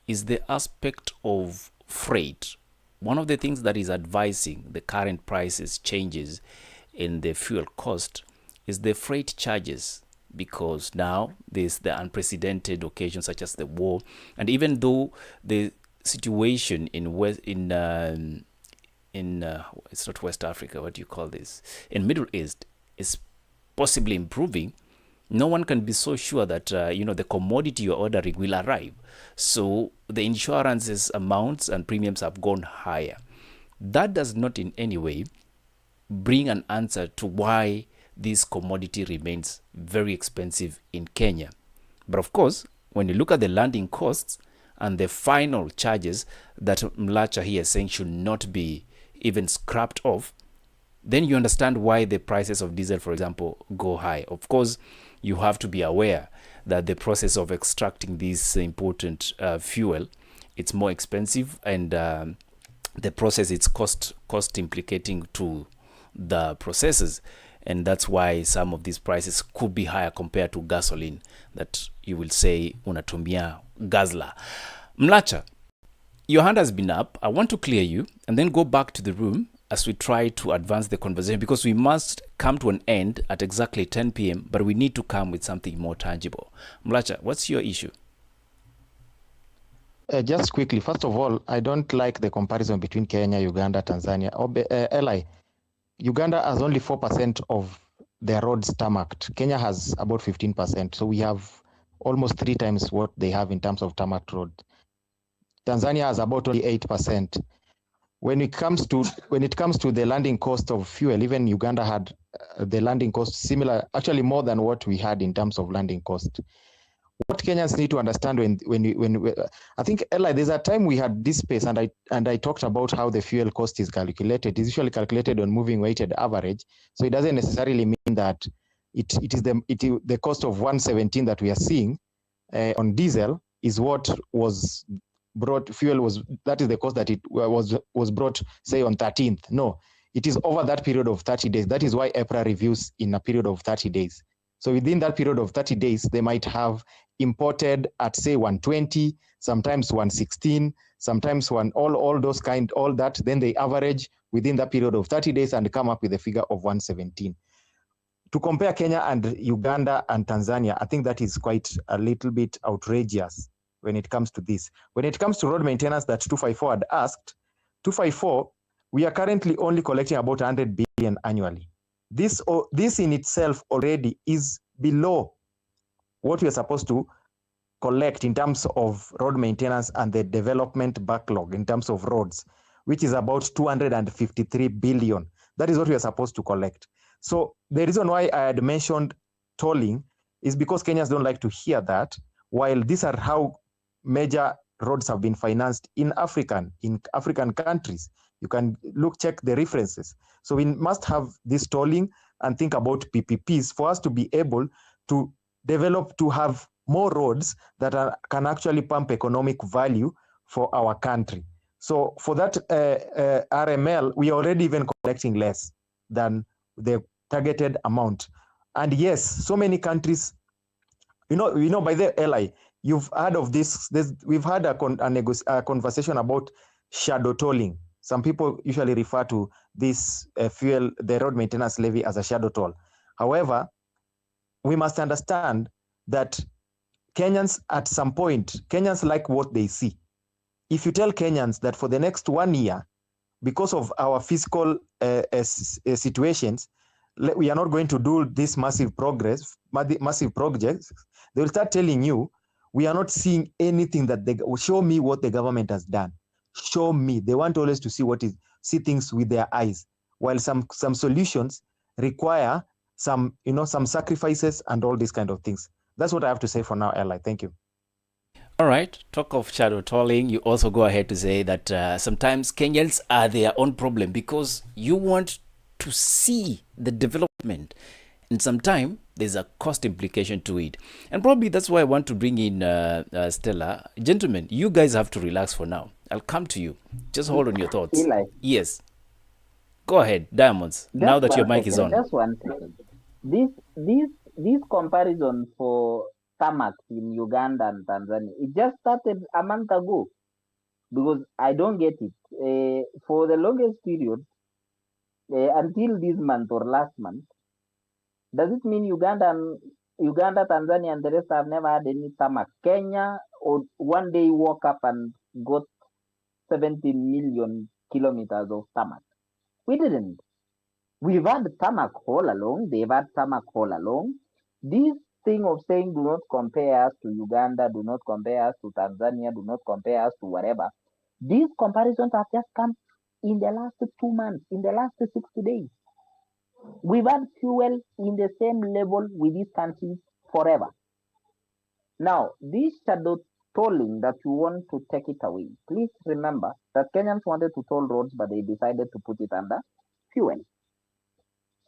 is the aspect of freight. One of the things that is advising the current prices changes in the fuel cost is the freight charges, because now there's the unprecedented occasions such as the war, and even though the situation in it's not West Africa, what do you call this, in Middle East is possibly improving, no one can be so sure that the commodity you're ordering will arrive. So the insurances amounts and premiums have gone higher. That does not in any way bring an answer to why this commodity remains very expensive in Kenya. But of course, when you look at the landing costs and the final charges that Mlacha here is saying should not be even scrapped off, then you understand why the prices of diesel, for example, go high. Of course, you have to be aware that the process of extracting this important fuel, it's more expensive, and the process, it's cost implicating to the processes, and that's why some of these prices could be higher compared to gasoline that you will say unatumia gazla. Mlacha, your hand has been up. I want to clear you and then go back to the room as we try to advance the conversation, because we must come to an end at exactly 10 p.m., but we need to come with something more tangible. Mlacha, what's your issue? Just quickly, first of all, I don't like the comparison between Kenya, Uganda, Tanzania. Eli, Uganda has only 4% of their roads tarmacked. Kenya has about 15%. So we have almost 3 times what they have in terms of tarmacked road. Tanzania has about only 8%. When it comes to the landing cost of fuel, even Uganda had the landing cost similar, actually more than what we had in terms of landing cost. What Kenyans need to understand when I think, Eli, there's a time we had this space, and I talked about how the fuel cost is calculated. It's usually calculated on moving weighted average, so it doesn't necessarily mean that it is the cost of 117 that we are seeing on diesel is what was brought. That is the cost that it was brought, say, on 13th. No, it is over that period of 30 days. That is why EPRA reviews in a period of 30 days. So within that period of 30 days, they might have imported at say 120, sometimes 116, sometimes all those kind, all that. Then they average within that period of 30 days and come up with a figure of 117. To compare Kenya and Uganda and Tanzania, I think that is quite a little bit outrageous when it comes to this. When it comes to road maintenance that 254 had asked, 254, we are currently only collecting about 100 billion annually. This in itself already is below what we are supposed to collect in terms of road maintenance and the development backlog in terms of roads, which is about 253 billion. That is what we are supposed to collect. So the reason why I had mentioned tolling is because Kenyans don't like to hear that, while these are how major roads have been financed in African countries. You can check the references. So we must have this tolling and think about PPPs for us to be able to develop, to have more roads that can actually pump economic value for our country. So for that RML, we are already even collecting less than the targeted amount. And yes, so many countries, by the LI, you've heard of this. We've had a conversation about shadow tolling. Some people usually refer to this the road maintenance levy as a shadow toll. However, we must understand that Kenyans at some point, Kenyans like what they see. If you tell Kenyans that for the next 1 year, because of our fiscal situations, we are not going to do this massive projects, they will start telling you, we are not seeing anything that they show me what the government has done. Show me. They want always to see things with their eyes, while some solutions require some sacrifices and all these kind of things. That's what I have to say for now, Eli. Thank you. All right. Talk of shadow tolling. You also go ahead to say that sometimes Kenyans are their own problem because you want to see the development, and sometimes there's a cost implication to it. And probably that's why I want to bring in Stella. Gentlemen, you guys have to relax for now. I'll come to you. Just hold on your thoughts. Eli. Yes. Go ahead, Diamonds. Now that your mic is on. Just one second. This comparison for tarmac in Uganda and Tanzania, it just started a month ago, because I don't get it. For the longest period, until this month or last month, does it mean Uganda, Tanzania, and the rest have never had any tarmac? Kenya, or one day woke up and got 70 million kilometers of tarmac. We didn't. We've had tarmac all along. They've had tarmac all along. This thing of saying do not compare us to Uganda, do not compare us to Tanzania, do not compare us to whatever. These comparisons have just come in the last 2 months, in the last 60 days. We've had fuel in the same level with these countries forever. Now, this shadow tolling that you want to take it away, please remember that Kenyans wanted to toll roads, but they decided to put it under fuel.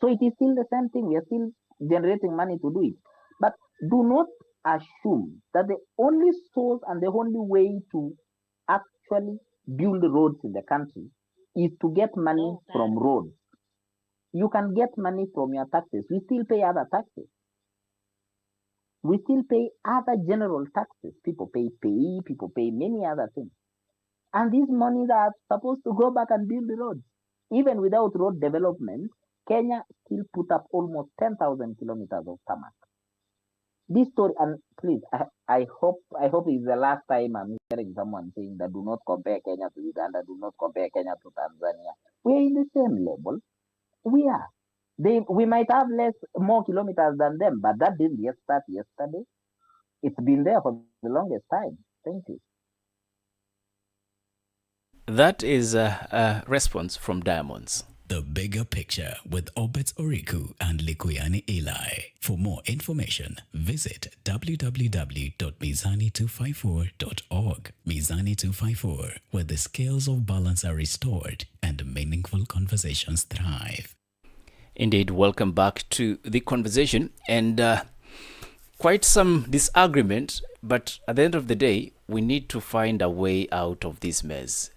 So it is still the same thing. We are still generating money to do it. But do not assume that the only source and the only way to actually build roads in the country is to get money from roads. You can get money from your taxes. We still pay other taxes. We still pay other general taxes. People pay PAYE, people pay many other things. And these monies are supposed to go back and build the roads. Even without road development, Kenya still put up almost 10,000 kilometers of tarmac. This story, and please, I hope it's the last time I'm hearing someone saying that do not compare Kenya to Uganda, do not compare Kenya to Tanzania. We are in the same level. We are. We might have more kilometers than them, but that didn't just start yesterday. It's been there for the longest time. Thank you. That is a response from Diamonds. The Bigger Picture with Obet Oriku and Likuyani Eli. For more information, visit www.mizani254.org. Mizani 254, where the scales of balance are restored and meaningful conversations thrive. Indeed, welcome back to the conversation. And quite some disagreement, but at the end of the day, we need to find a way out of this mess.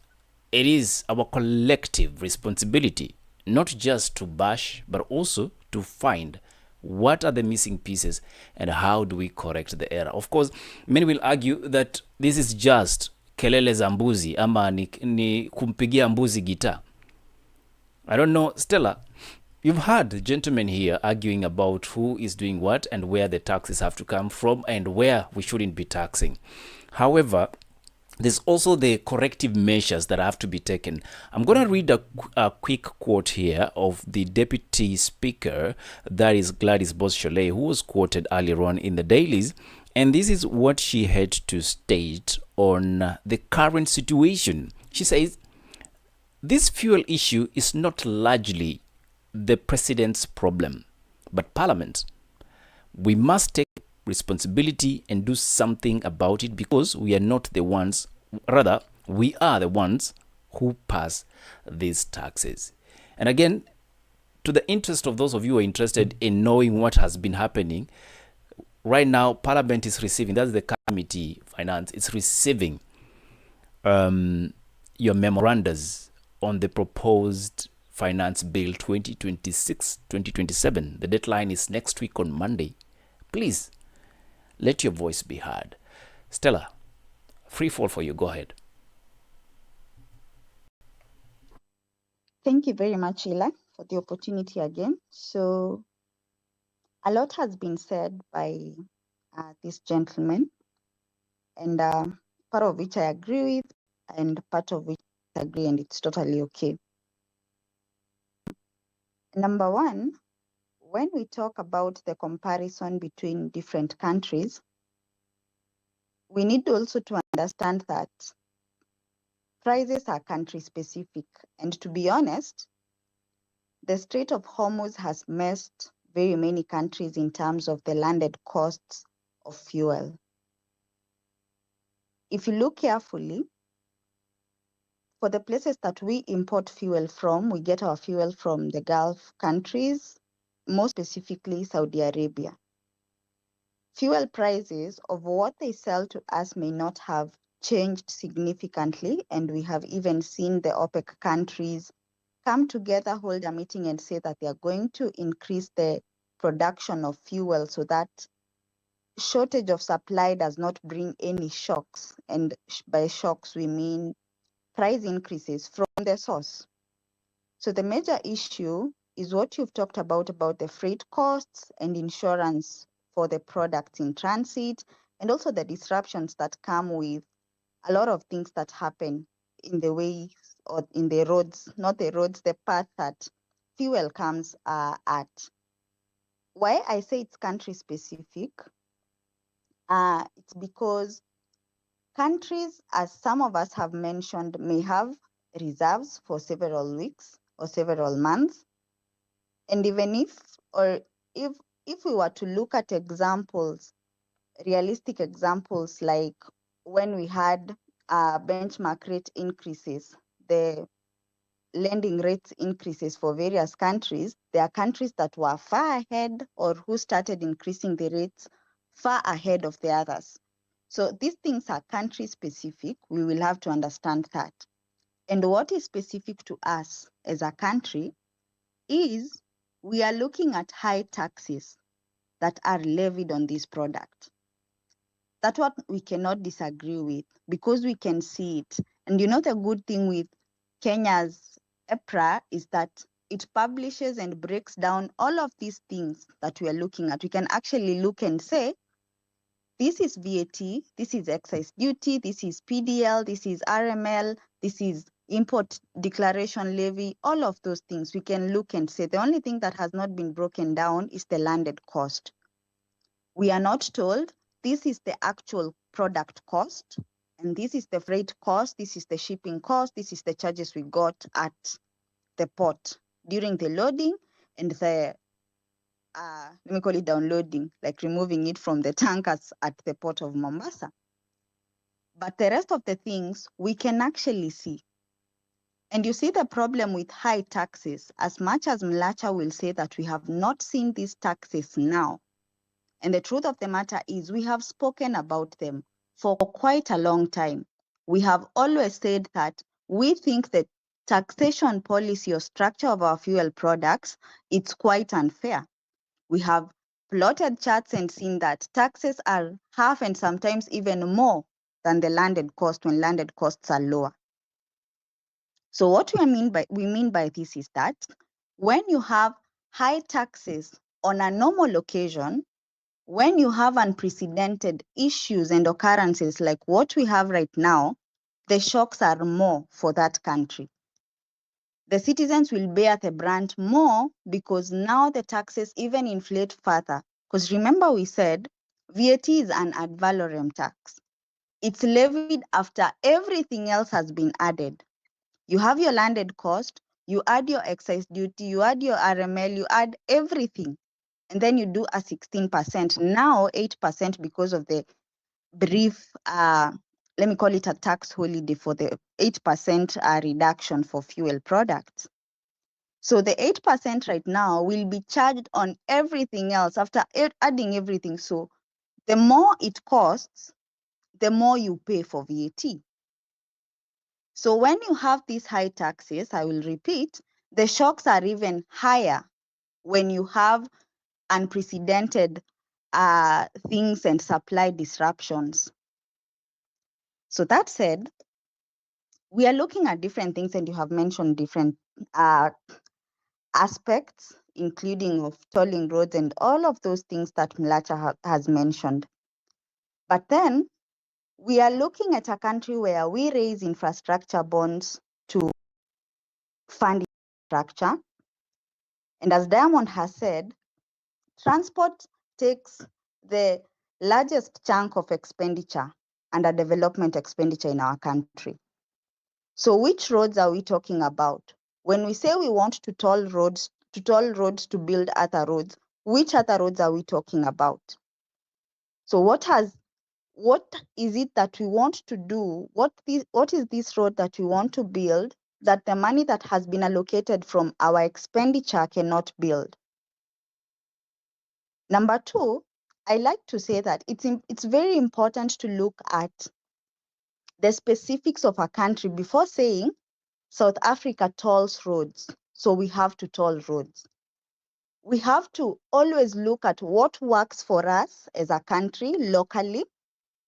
It is our collective responsibility, not just to bash, but also to find What are the missing pieces, and how do we correct the error? Of course, many will argue that this is just kelele za mbuzi ama ni kumpigia mbuzi gitaa. I don't know, Stella, you've heard gentlemen here arguing about who is doing what and where the taxes have to come from and where we shouldn't be taxing. However, there's also the corrective measures that have to be taken. I'm going to read a quick quote here of the Deputy Speaker, that is Gladys Boschole, who was quoted earlier on in the dailies. And this is what she had to state on the current situation. She says, this fuel issue is not largely the president's problem, but Parliament. We must take responsibility and do something about it, because we are not the ones, rather, we are the ones who pass these taxes. And again, to the interest of those of you who are interested in knowing what has been happening, right now, Parliament is receiving, that's the Committee Finance, it's receiving your memorandas on the proposed Finance Bill 2026-2027. The deadline is next week on Monday. Please, let your voice be heard. Stella, free fall for you. Go ahead. Thank you very much, Eli, for the opportunity again. So a lot has been said by this gentleman, and part of which I agree with, and part of which I agree, and it's totally okay. Number one, when we talk about the comparison between different countries, we need also to understand that prices are country specific. And to be honest, the Strait of Hormuz has messed very many countries in terms of the landed costs of fuel. If you look carefully, for the places that we import fuel from, we get our fuel from the Gulf countries, more specifically Saudi Arabia. Fuel prices of what they sell to us may not have changed significantly, and we have even seen the OPEC countries come together, hold a meeting, and say that they are going to increase the production of fuel so that shortage of supply does not bring any shocks. And by shocks, we mean price increases from the source. So the major issue is what you've talked about the freight costs and insurance for the products in transit, and also the disruptions that come with a lot of things that happen in the ways or in the roads, not the roads, the path that fuel comes at. Why I say it's country specific, it's because countries, as some of us have mentioned, may have reserves for several weeks or several months. And even if we were to look at examples, realistic examples, like when we had benchmark rate increases, the lending rates increases for various countries, there are countries that were far ahead or who started increasing the rates far ahead of the others. So these things are country specific. We will have to understand that. And what is specific to us as a country is we are looking at high taxes that are levied on this product. That's what we cannot disagree with, because we can see it. And you know, the good thing with Kenya's EPRA is that it publishes and breaks down all of these things that we are looking at. We can actually look and say, this is VAT, this is excise duty, this is PDL, this is RML, this is import declaration levy, all of those things. We can look and say the only thing that has not been broken down is the landed cost. We are not told this is the actual product cost, and this is the freight cost, this is the shipping cost, this is the charges we got at the port during the loading and the let me call it downloading, like removing it from the tankers at the port of Mombasa. But the rest of the things we can actually see. And you see the problem with high taxes, as much as Mlacha will say that we have not seen these taxes now. And the truth of the matter is we have spoken about them for quite a long time. We have always said that we think that taxation policy or structure of our fuel products, it's quite unfair. We have plotted charts and seen that taxes are half and sometimes even more than the landed cost when landed costs are lower. So what we mean by this is that when you have high taxes on a normal occasion, when you have unprecedented issues and occurrences like what we have right now, the shocks are more for that country. The citizens will bear the brunt more because now the taxes even inflate further. Because remember we said VAT is an ad valorem tax. It's levied after everything else has been added. You have your landed cost, you add your excise duty, you add your RML, you add everything, and then you do a 16%, now 8% because of the brief, let me call it a tax holiday for the 8% reduction for fuel products. So the 8% right now will be charged on everything else after adding everything. So the more it costs, the more you pay for VAT. So when you have these high taxes, I will repeat, the shocks are even higher when you have unprecedented things and supply disruptions. So that said, we are looking at different things, and you have mentioned different aspects, including of tolling roads and all of those things that Mlacha has mentioned. But then we are looking at a country where we raise infrastructure bonds to fund infrastructure. And as Diamond has said, transport takes the largest chunk of expenditure under development expenditure in our country. So which roads are we talking about? When we say we want to toll roads to build other roads, which other roads are we talking about? So what is it that we want to do? What is this road that we want to build that the money that has been allocated from our expenditure cannot build? Number two, I like to say that it's very important to look at the specifics of a country before saying South Africa tolls roads, so we have to toll roads. We have to always look at what works for us as a country locally,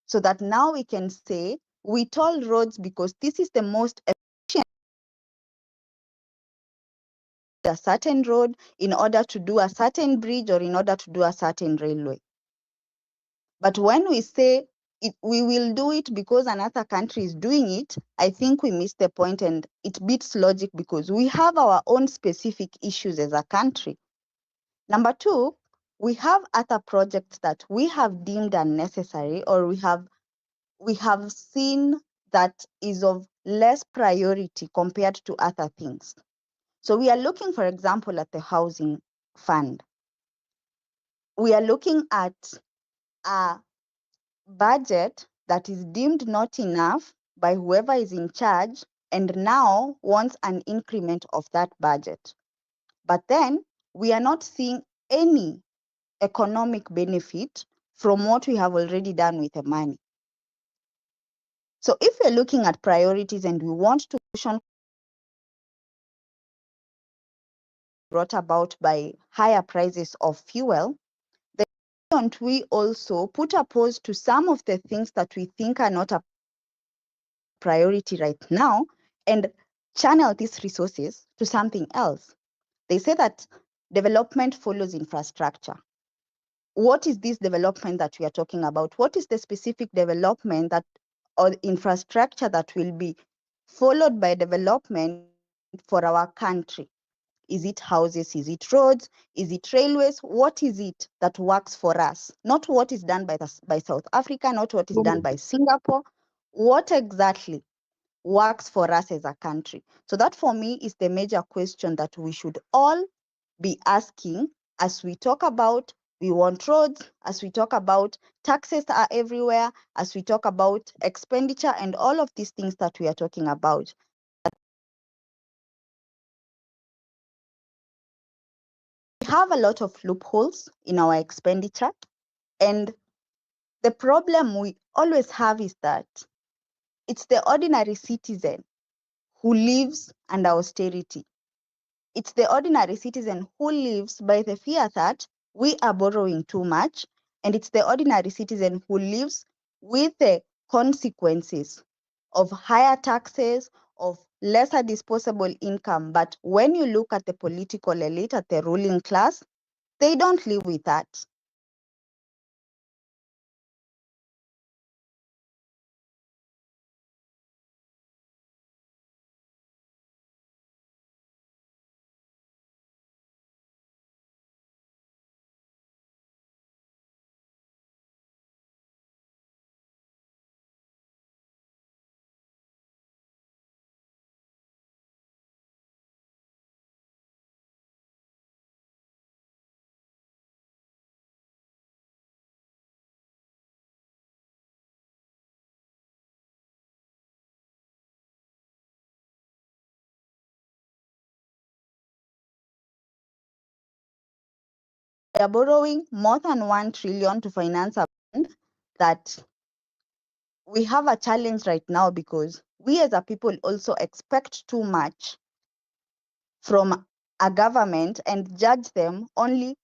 so that now we can say we toll roads because this is the most efficient a certain road in order to do a certain bridge or in order to do a certain railway. But when we say we will do it because another country is doing it, I think we miss the point and it beats logic because we have our own specific issues as a country. Number two, we have other projects that we have deemed unnecessary or we have seen that is of less priority compared to other things. So we are looking, for example, at the housing fund. We are looking at a budget that is deemed not enough by whoever is in charge and now wants an increment of that budget. But then we are not seeing any economic benefit from what we have already done with the money. So if we're looking at priorities and we want to push on brought about by higher prices of fuel, then don't we also put a pause to some of the things that we think are not a priority right now and channel these resources to something else? They say that development follows infrastructure. What is this development that we are talking about? What is the specific development that or infrastructure that will be followed by development for our country? Is it houses? Is it roads? Is it railways? What is it that works for us? Not what is done by South Africa, not what is done by Singapore. What exactly works for us as a country? So that for me is the major question that we should all be asking as we talk about we want roads, as we talk about taxes are everywhere, as we talk about expenditure and all of these things that we are talking about. We have a lot of loopholes in our expenditure, and the problem we always have is that it's the ordinary citizen who lives under austerity. It's the ordinary citizen who lives by the fear that we are borrowing too much, and it's the ordinary citizen who lives with the consequences of higher taxes, of lesser disposable income. But when you look at the political elite, at the ruling class, they don't live with that. They are borrowing more than 1 trillion to finance a bond that we have a challenge right now, because we as a people also expect too much from a government and judge them only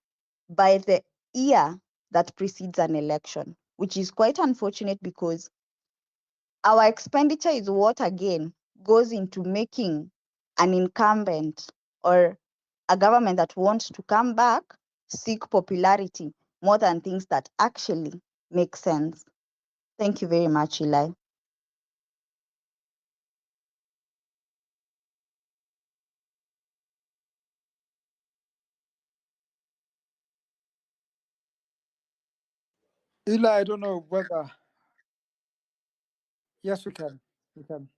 by the year that precedes an election, which is quite unfortunate, because our expenditure is what again goes into making an incumbent or a government that wants to come back seek popularity more than things that actually make sense. Thank you very much, Eli. Eli, I don't know whether. Yes, we can. We can.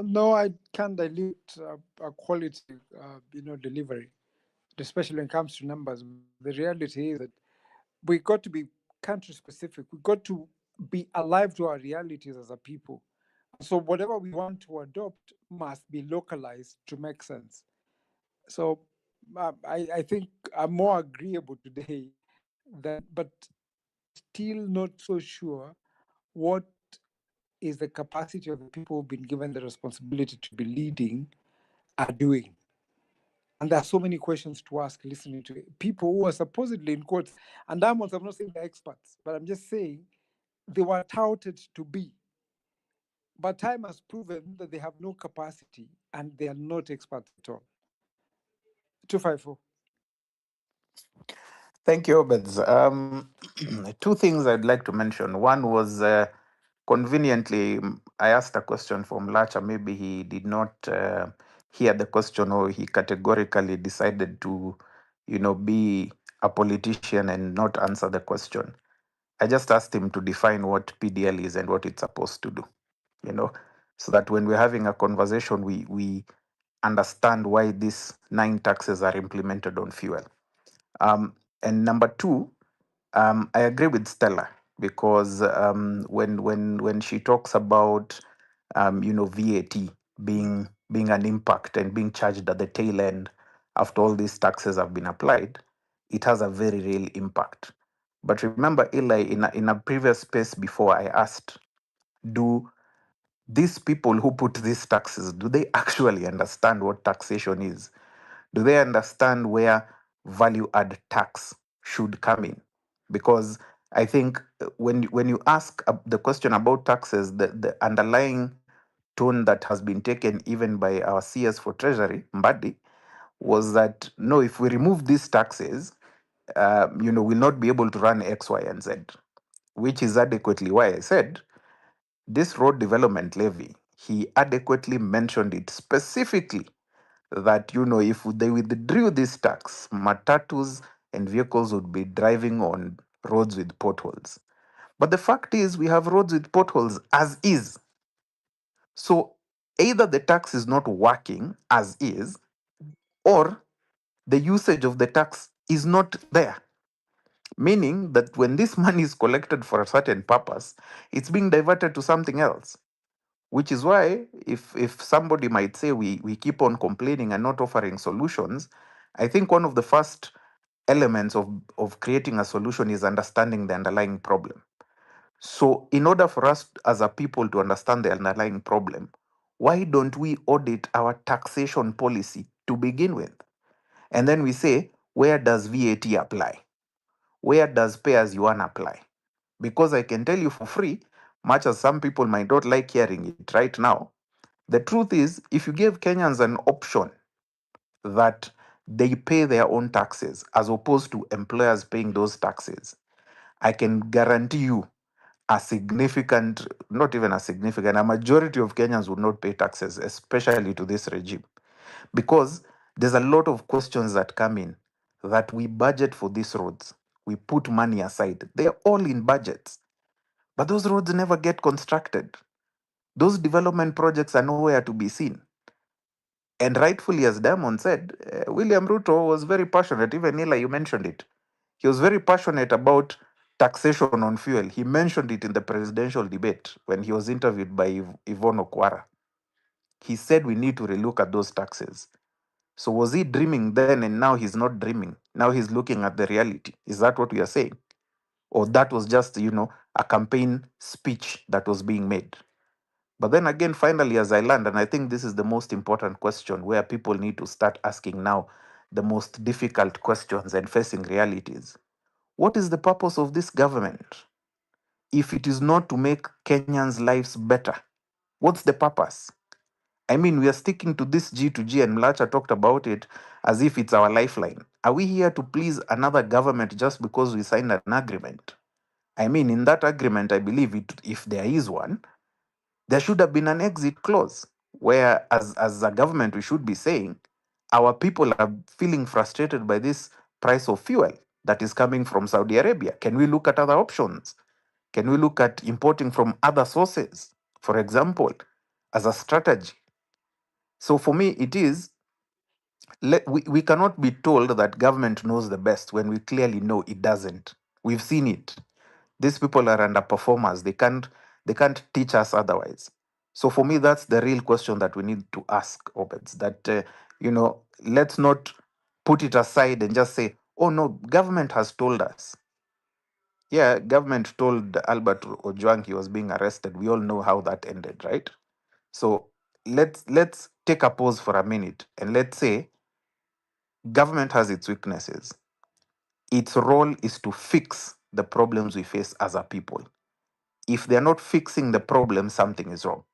No, I can't dilute a quality, delivery, especially when it comes to numbers. The reality is that we got to be country specific. We got to be alive to our realities as a people. So whatever we want to adopt must be localized to make sense. So I think I'm more agreeable today than, but still not so sure what is the capacity of the people who've been given the responsibility to be leading are doing. And there are so many questions to ask listening to it. People who are supposedly in quotes, and I'm not saying they're experts, but I'm just saying they were touted to be. But time has proven that they have no capacity and they are not experts at all. 254. Thank you, Obeds. Two things I'd like to mention. One was conveniently, I asked a question from Lacha. Maybe he did not hear the question, or he categorically decided to, be a politician and not answer the question. I just asked him to define what PDL is and what it's supposed to do, you know, so that when we're having a conversation, we understand why these 9 taxes are implemented on fuel. And number two, I agree with Stella, because when she talks about VAT being an impact and being charged at the tail end after all these taxes have been applied, it has a very real impact. But remember, Eli, in a previous space before, I asked, do these people who put these taxes, do they actually understand what taxation is? Do they understand where value add tax should come in? Because I think when you ask the question about taxes, the underlying tone that has been taken even by our CS for Treasury, Mbadi, was that no, if we remove these taxes, we'll not be able to run X, Y, and Z, which is adequately why I said this road development levy, he adequately mentioned it specifically that, if they withdrew this tax, matatus and vehicles would be driving on roads with potholes. But the fact is, we have roads with potholes as is. So either the tax is not working as is, or the usage of the tax is not there. meaning that when this money is collected for a certain purpose, it's being diverted to something else. Which is why, if somebody might say we keep on complaining and not offering solutions, I think one of the first elements of creating a solution is understanding the underlying problem. So, in order for us as a people to understand the underlying problem, why don't we audit our taxation policy to begin with? And then we say, where does VAT apply? Where does pay as you earn apply? Because I can tell you for free, much as some people might not like hearing it right now, the truth is, if you gave Kenyans an option that they pay their own taxes as opposed to employers paying those taxes, I can guarantee you a significant, not even a significant, a majority of Kenyans would not pay taxes, especially to this regime. Because there's a lot of questions that come in that we budget for these roads. We put money aside. They're all in budgets. But those roads never get constructed. Those development projects are nowhere to be seen. And rightfully, as Diamond said, William Ruto was very passionate. Even Ila, you mentioned it. He was very passionate about taxation on fuel. He mentioned it in the presidential debate when he was interviewed by Yvonne Okwara. He said we need to relook at those taxes. So was he dreaming then and now he's not dreaming? Now he's looking at the reality. Is that what we are saying? Or that was just, a campaign speech that was being made? But then again, finally, as I learned, and I think this is the most important question where people need to start asking now the most difficult questions and facing realities. What is the purpose of this government? If it is not to make Kenyans' lives better, what's the purpose? I mean, we are sticking to this G to G, and Mlacha talked about it as if it's our lifeline. Are we here to please another government just because we signed an agreement? I mean, in that agreement, I believe if there is one, there should have been an exit clause where, as a government, we should be saying our people are feeling frustrated by this price of fuel that is coming from Saudi Arabia. Can we look at other options? Can we look at importing from other sources, for example, as a strategy? So for me, it is we cannot be told that government knows the best when we clearly know it doesn't. We've seen it. These people are underperformers. They can't teach us otherwise. So for me, that's the real question that we need to ask, Obeds. That let's not put it aside and just say, "Oh no, government has told us." Yeah, government told Albert Ojwang he was being arrested. We all know how that ended, right? So let's take a pause for a minute and let's say government has its weaknesses. Its role is to fix the problems we face as a people. If they're not fixing the problem, something is wrong.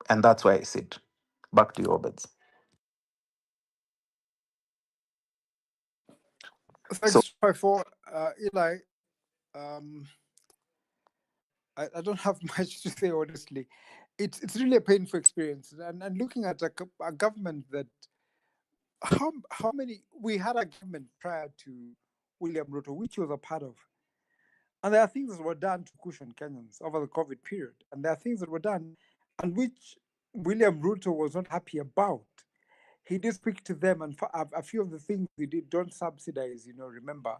And that's why I said, back to you, Obeds. So, Thanks, Troy, for Eli. Um, I don't have much to say, honestly. It's really a painful experience. And looking at a government that, how many, we had a government prior to William Ruto, which he was a part of. And there are things that were done to cushion Kenyans over the COVID period. And there are things that were done and which William Ruto was not happy about. He did speak to them, and a few of the things he did, don't subsidize, remember,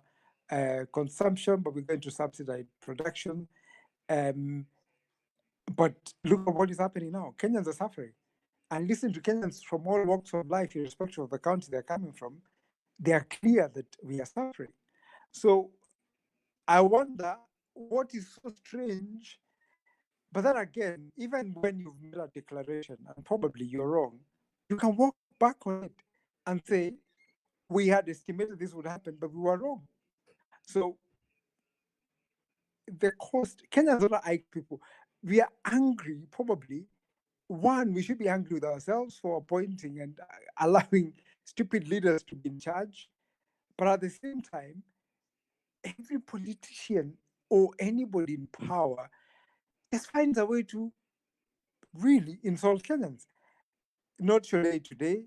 consumption, but we're going to subsidize production. But look at what is happening now. Kenyans are suffering. And listen to Kenyans from all walks of life, irrespective of the country they're coming from, they are clear that we are suffering. So I wonder what is so strange. But then again, even when you've made a declaration, and probably you're wrong, you can walk back on it and say, we had estimated this would happen, but we were wrong. So the cost, Kenyans are not like people. We are angry, probably. One, we should be angry with ourselves for appointing and allowing stupid leaders to be in charge. But at the same time, every politician or anybody in power just finds a way to really insult Kenyans. Not Shole today,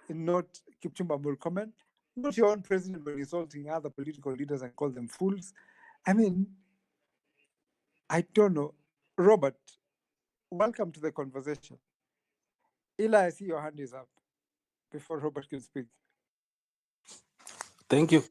not Kipchumba Murkomen, not your own president, but insulting other political leaders and call them fools. I mean, I don't know. Robert, welcome to the conversation. Eli, I see your hand is up before Robert can speak. Thank you.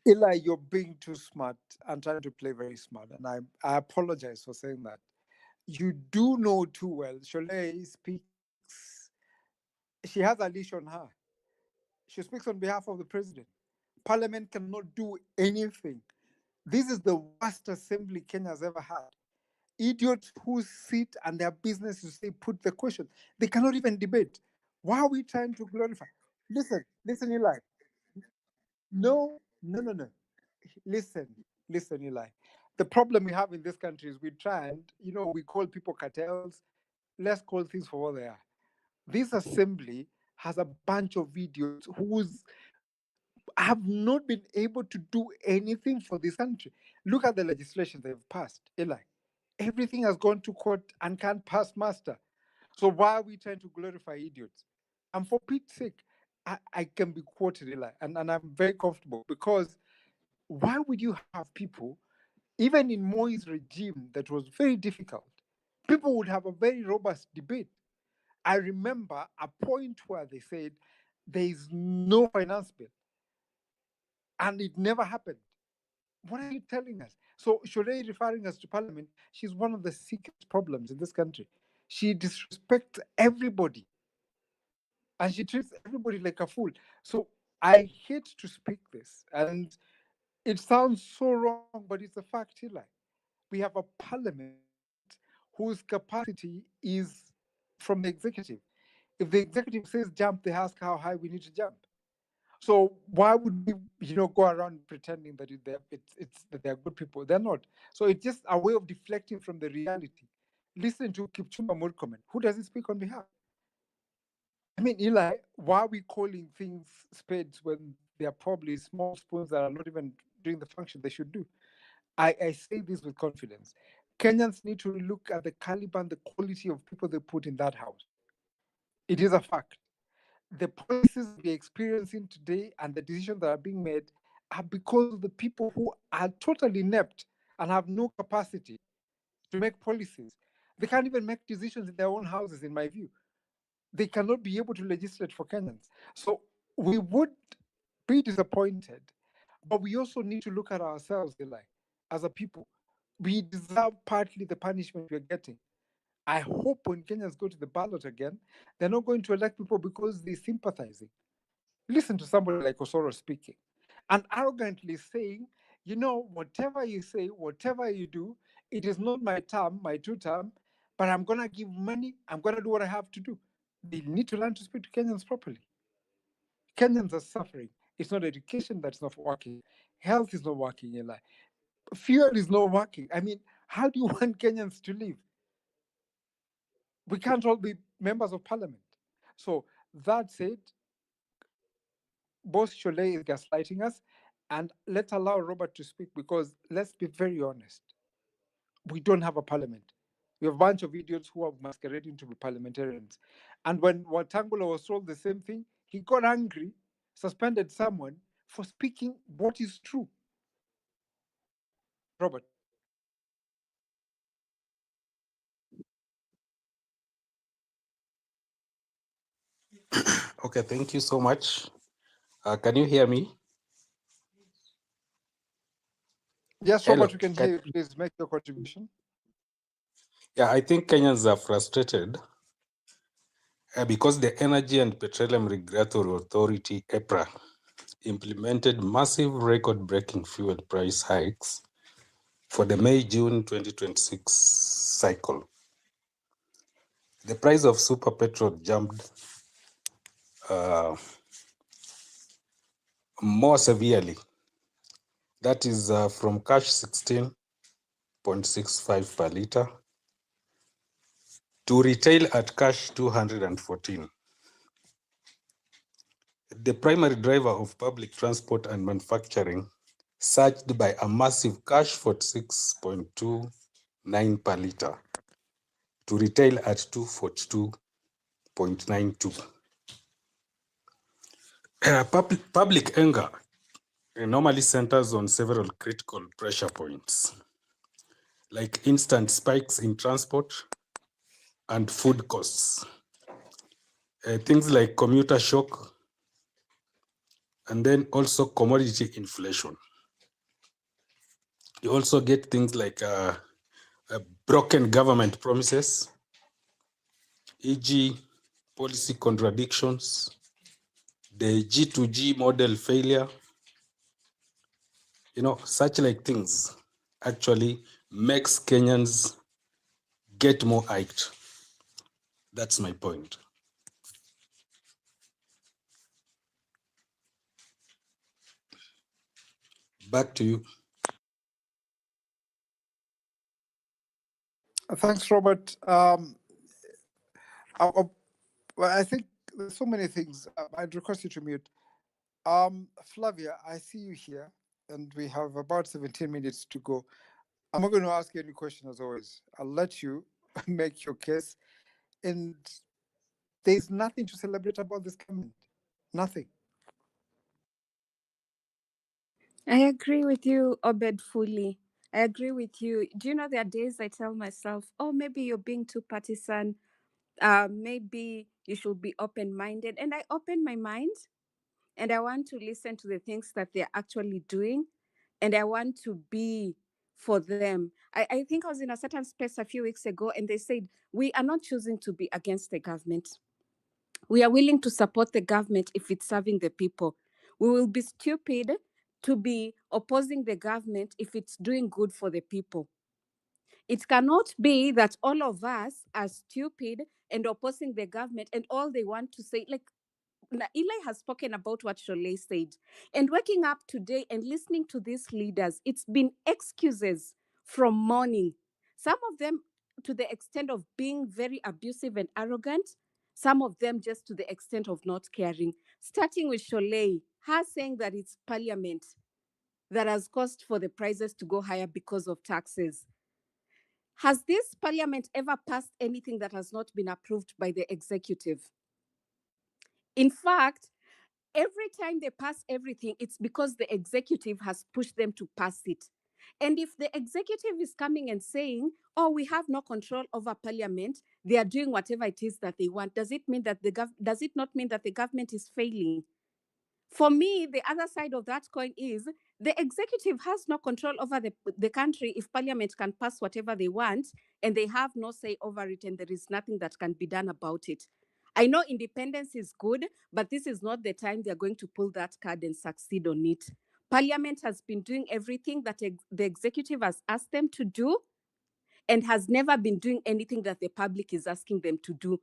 Eli, you're being too smart and trying to play very smart. And I apologize for saying that. You do know too well. Cholet speaks, she has a leash on her. She speaks on behalf of the president. Parliament cannot do anything. This is the worst assembly Kenya has ever had. Idiots who sit and their business to say, put the question. They cannot even debate. Why are we trying to glorify? Listen, Eli. No. Listen, Eli. The problem we have in this country is we try and, we call people cartels. Let's call things for what they are. This assembly has a bunch of idiots who have not been able to do anything for this country. Look at the legislation they've passed, Eli. Everything has gone to court and can't pass muster. So why are we trying to glorify idiots? And for Pete's sake, I can be quoted, Eli, and I'm very comfortable because why would you have people, even in Moi's regime that was very difficult, people would have a very robust debate. I remember a point where they said there is no finance bill, and it never happened. What are you telling us? So Shole referring us to parliament, she's one of the sickest problems in this country. She disrespects everybody and she treats everybody like a fool. So I hate to speak this, and it sounds so wrong, but it's a fact, Eli. We have a parliament whose capacity is from the executive. If the executive says jump, they ask how high we need to jump. So why would we, go around pretending that it's that they're good people? They're not. So it's just a way of deflecting from the reality. Listen to Kipchumba Murkomen. Who does he speak on behalf? I mean, Eli, why are we calling things spades when they are probably small spoons that are not even doing the function they should do? I say this with confidence. Kenyans need to look at the caliber and the quality of people they put in that house. It is a fact. The policies we're experiencing today and the decisions that are being made are because of the people who are totally inept and have no capacity to make policies. They can't even make decisions in their own houses, in my view. They cannot be able to legislate for Kenyans. So we would be disappointed, but we also need to look at ourselves, Eli, as a people. We deserve partly the punishment we're getting. I hope when Kenyans go to the ballot again, they're not going to elect people because they're sympathizing. Listen to somebody like Osoro speaking and arrogantly saying, whatever you say, whatever you do, it is not my term, my two term, but I'm going to give money. I'm going to do what I have to do. They need to learn to speak to Kenyans properly. Kenyans are suffering. It's not education that's not working. Health is not working, Eli. Fuel is not working. I mean, how do you want Kenyans to live? We can't all be members of parliament. So that said, both Cholet is gaslighting us, and let's allow Robert to speak because let's be very honest. We don't have a parliament. We have a bunch of idiots who are masquerading to be parliamentarians. And when Watangula was told the same thing, he got angry, suspended someone for speaking what is true. Robert. Okay, thank you so much. Can you hear me? Yes, Hello. Robert, we can hear you. Please make your contribution. Yeah, I think Kenyans are frustrated because the Energy and Petroleum Regulatory Authority, EPRA, implemented massive record-breaking fuel price hikes for the May-June 2026 cycle. The price of super petrol jumped more severely. That is from cash 16.65 per liter To retail at cash 214. The primary driver of public transport and manufacturing surged by a massive cash 46.29 per litre to retail at 242.92. Public anger normally centers on several critical pressure points, like instant spikes in transport and food costs. Things like commuter shock, and then also commodity inflation. You also get things like broken government promises, e.g. policy contradictions, the G2G model failure. Such like things actually makes Kenyans get more irked. That's my point. Back to you. Thanks, Robert. Well, I think there's so many things. I'd request you to mute. Flavia, I see you here, and we have about 17 minutes to go. I'm not going to ask you any question as always. I'll let you make your case. And there's nothing to celebrate about this government. Nothing. I agree with you, Obed, fully. I agree with you. Do you know there are days I tell myself, oh, maybe you're being too partisan. Maybe you should be open-minded. And I open my mind and I want to listen to the things that they're actually doing. And I want to be for them. I think I was in a certain space a few weeks ago and they said, we are not choosing to be against the government. We are willing to support the government if it's serving the people. We will be stupid to be opposing the government if it's doing good for the people. It cannot be that all of us are stupid and opposing the government and all they want to say, like Eli has spoken about what Sholay said. And waking up today and listening to these leaders, it's been excuses from morning. Some of them to the extent of being very abusive and arrogant. Some of them just to the extent of not caring. Starting with Sholay, her saying that it's parliament that has caused for the prices to go higher because of taxes. Has this parliament ever passed anything that has not been approved by the executive? In fact, every time they pass everything, it's because the executive has pushed them to pass it. And if the executive is coming and saying, oh, we have no control over parliament, they are doing whatever it is that they want, does it not mean that the government is failing? For me, the other side of that coin is the executive has no control over the country if parliament can pass whatever they want and they have no say over it and there is nothing that can be done about it. I know independence is good, but this is not the time they're going to pull that card and succeed on it. Parliament has been doing everything that the executive has asked them to do and has never been doing anything that the public is asking them to do.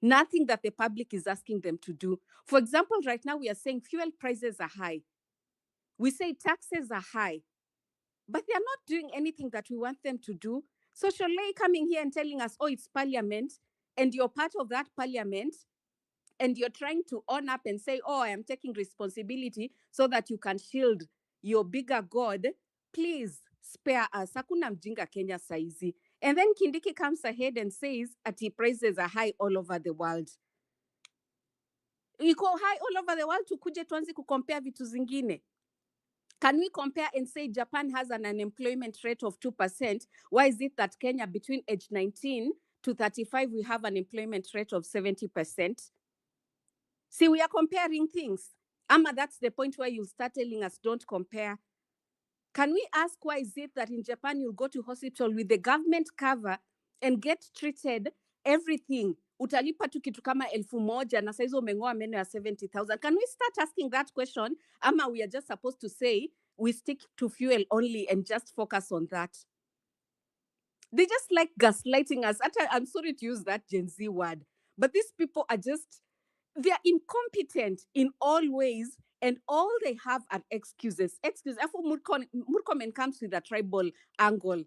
Nothing that the public is asking them to do. For example, right now we are saying fuel prices are high. We say taxes are high, but they are not doing anything that we want them to do. So Sholay coming here and telling us, oh, it's parliament, and you're part of that parliament, and you're trying to own up and say, oh, I am taking responsibility so that you can shield your bigger God. Please spare us. Hakuna mjinga Kenya saizi. And then Kindiki comes ahead and says, ati prices are high all over the world. Iko high all over the world, tukuje tuanze kucompare vitu zingine. Can we compare and say Japan has an unemployment rate of 2%? Why is it that Kenya, between age 19 to 35, we have an employment rate of 70%? See, we are comparing things. Ama, that's the point where you'll start telling us, don't compare. Can we ask why is it that in Japan you'll go to hospital with the government cover and get treated everything? Utalipa tu kitu kama 1,000 na saizo umeng'oa meno ya 70,000. Can we start asking that question? Ama we are just supposed to say we stick to fuel only and just focus on that? They just like gaslighting us. I'm sorry to use that Gen Z word, but these people are just, they're incompetent in all ways, and all they have are excuses. After Murkomen comes with a tribal angle.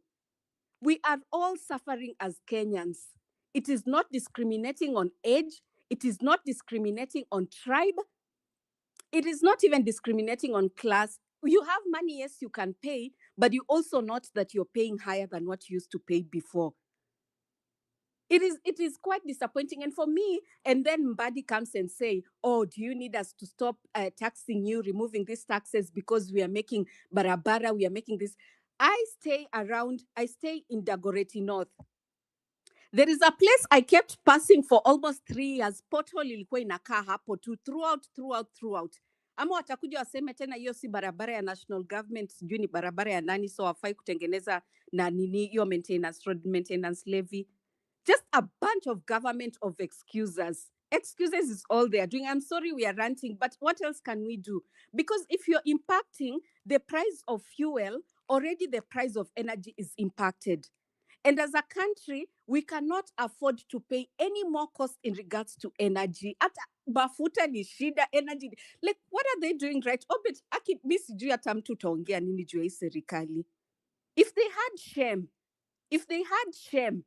We are all suffering as Kenyans. It is not discriminating on age. It is not discriminating on tribe. It is not even discriminating on class. You have money, yes, you can pay, but you also note that you're paying higher than what you used to pay before. It is quite disappointing. And for me, and then Mbadi comes and say, oh, do you need us to stop taxing you, removing these taxes because we are making barabara, we are making this. I stay in Dagoretti North. There is a place I kept passing for almost 3 years. Pothole ilikuwa inakaa hapo tu throughout. Ama watakuja waseme tena hiyo si barabara ya national government, sijui ni barabara ya nani, so wafai kutengeneza na nini hiyo road maintenance levy. Just a bunch of government of excuses. Excuses is all they are doing. I'm sorry we are ranting, but what else can we do? Because if you're impacting the price of fuel, already the price of energy is impacted. And as a country, we cannot afford to pay any more cost in regards to energy. At mafuta ni shida, energy. Like, what are they doing right? Oh, but mi sijui hata mtu taongea nini juu ya hii serikali. If they had shame,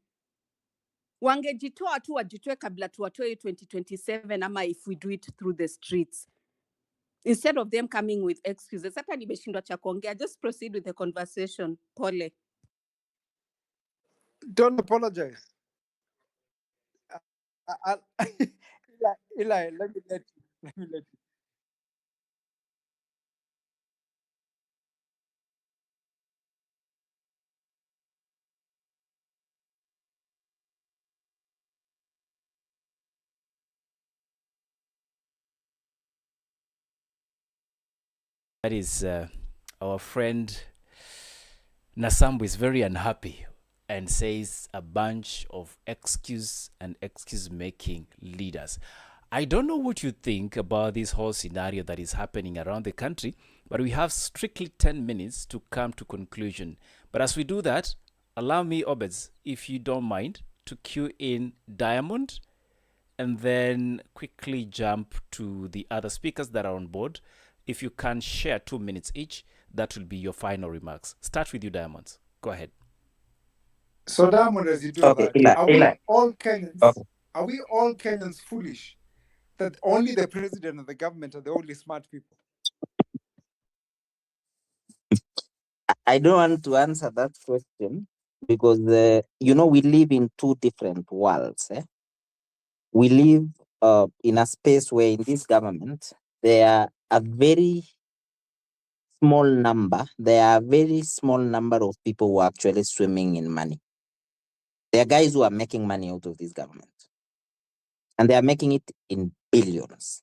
wangejitoa tu wajitoe kabla tuwatoe 2027 ama if we do it through the streets. Instead of them coming with excuses. Hata nimeshindwa cha kuongea. Just proceed with the conversation. Pole. Don't apologize. Eli, let me let you. That is our friend Nasambu is very unhappy and says a bunch of excuse making leaders. I don't know what you think about this whole scenario that is happening around the country, but we have strictly 10 minutes to come to conclusion. But as we do that, allow me, Obeds, if you don't mind, to cue in Diamond and then quickly jump to the other speakers that are on board. If you can share 2 minutes each, that will be your final remarks. Start with you, Diamond. Go ahead. So Diamond, as you do Okay, that, Eli. are we all Kenyans foolish that only the president and the government are the only smart people? I don't want to answer that question because, we live in two different worlds. We live in a space where in this government, there are a very small number of people who are actually swimming in money. There are guys who are making money out of this government. And they are making it in billions.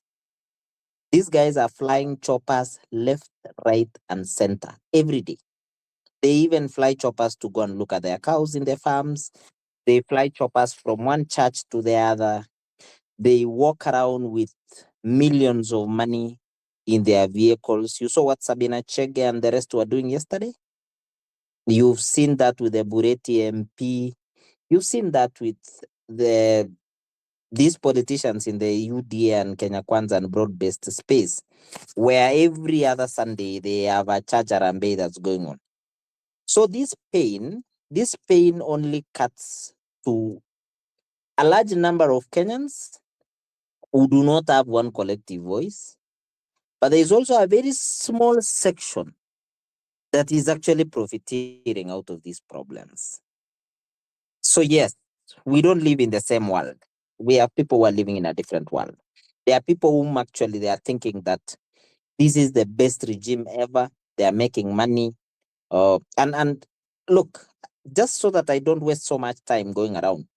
These guys are flying choppers left, right, and center every day. They even fly choppers to go and look at their cows in their farms. They fly choppers from one church to the other. They walk around with millions of money in their vehicles. You saw what Sabina Chege and the rest were doing yesterday? You've seen that with the Bureti MP. You've seen that with these politicians in the UDA and Kenya Kwanza and broad-based space, where every other Sunday they have a church arambe that's going on. So this pain only cuts to a large number of Kenyans who do not have one collective voice, but there is also a very small section that is actually profiteering out of these problems. So yes, we don't live in the same world. We have people who are living in a different world. There are people whom actually they are thinking that this is the best regime ever. They are making money. And look, just so that I don't waste so much time going around,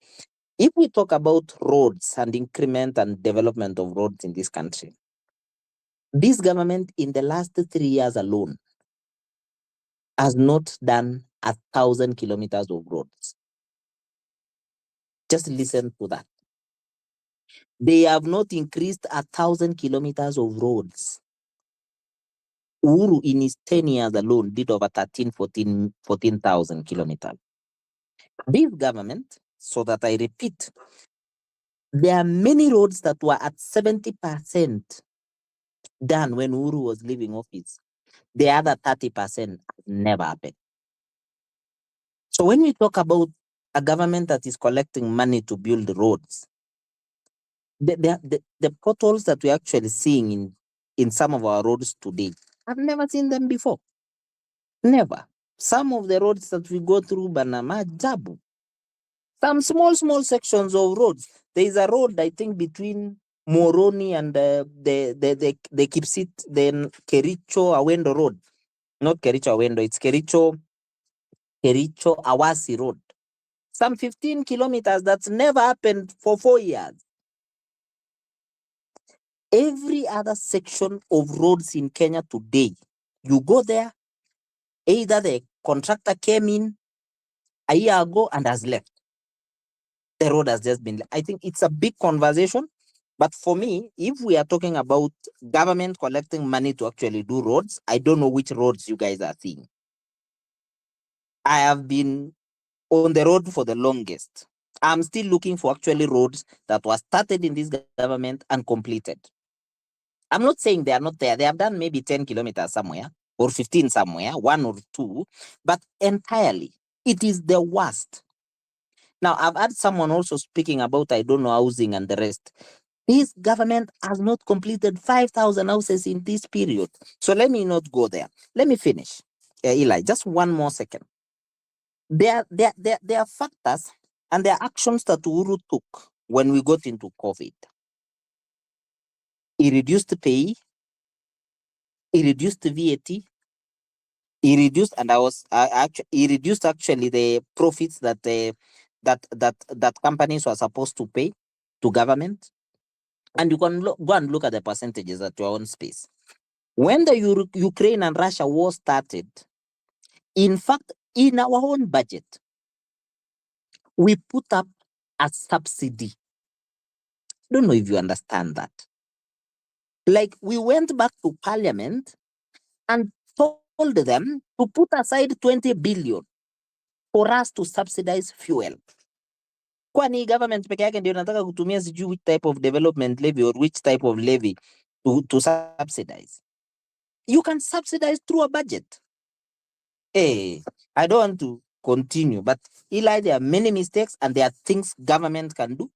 if we talk about roads and increment and development of roads in this country, this government in the last 3 years alone has not done 1,000 kilometers of roads. Just listen to that. They have not increased 1,000 kilometers of roads. Uhuru in his 10 years alone did over 14,000 kilometers. This government, so that I repeat, there are many roads that were at 70% done when Uhuru was leaving office. The other 30% never happened. So when we talk about a government that is collecting money to build roads. The potholes that we're actually seeing in some of our roads today, I've never seen them before. Never. Some of the roads that we go through, Banama, Jabu. Some small sections of roads. There is a road, I think, between Moroni and the Kipsit, then Kericho Awendo Road. Not Kericho Awendo, it's Kericho Awasi Road. Some 15 kilometers that's never happened for 4 years. Every other section of roads in Kenya today, you go there, either the contractor came in a year ago and has left. The road has just been, I think it's a big conversation. But for me, if we are talking about government collecting money to actually do roads, I don't know which roads you guys are seeing. I have been on the road for the longest. I'm still looking for actually roads that were started in this government and completed. I'm not saying they are not there. They have done maybe 10 kilometers somewhere or 15 somewhere, 1 or 2, but entirely, it is the worst. Now, I've had someone also speaking about, I don't know, housing and the rest. This government has not completed 5,000 houses in this period. So let me not go there. Let me finish. Eli, just one more second. There are factors and there are actions that Uhuru took when we got into COVID. He reduced the pay, he reduced the VAT, he reduced, and he reduced actually the profits that that companies were supposed to pay to government. And you can go and look at the percentages at your own space. When the Ukraine and Russia war started, in fact, in our own budget, we put up a subsidy. I don't know if you understand that. Like, we went back to parliament and told them to put aside 20 billion for us to subsidize fuel. Kwani government peke yake ndio nataka kutumia sijui which type of development levy or which type of levy to subsidize. You can subsidize through a budget. Hey, I don't want to continue, but Eli, there are many mistakes and there are things government can do.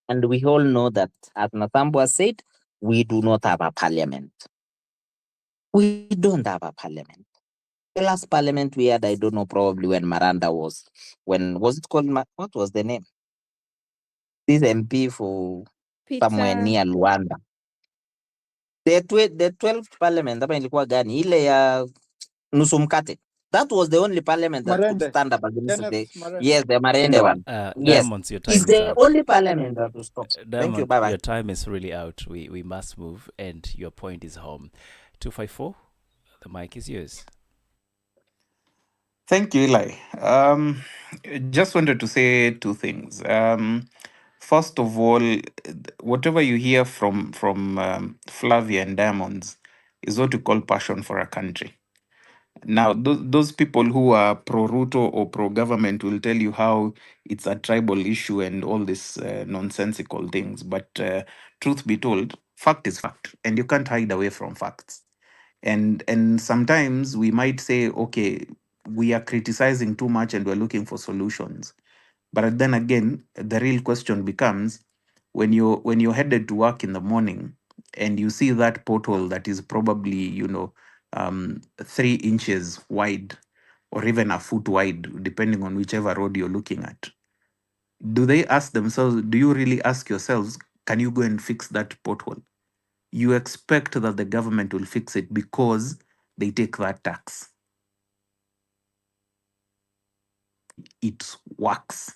And we all know that, as Nathambwa has said, we do not have a parliament. We don't have a parliament. The last parliament we had, I don't know, probably when Maranda was, when was it called, what was the name? This MP for somewhere Peter. near Luanda. The 12th parliament, hapa ilikuwa gani? Ile ya nusu mkate. That was the only parliament that could Marende. stand up against Kenneth Marende. yes, the Marende one. Yes. Diamonds, your It's time is the out. only parliament that will stop. Thank you. Diamond, Bye bye. your time is really out. We must move, and your point is home. 254, the mic is yours. Thank you, Eli. Just wanted to say two things. First of all, whatever you hear from Flavia and Diamonds is what we call passion for a country. Now, those people who are pro Ruto or pro government will tell you how it's a tribal issue and all these nonsensical things. But truth be told, fact is fact, and you can't hide away from facts. And sometimes we might say, okay, we are criticizing too much and we're looking for solutions. But then again, the real question becomes, when you're headed to work in the morning and you see that pothole that is probably 3 inches wide or even a foot wide, depending on whichever road you're looking at, do they ask themselves, do you really ask yourselves, can you go and fix that pothole? You expect that the government will fix it because they take that tax. It works,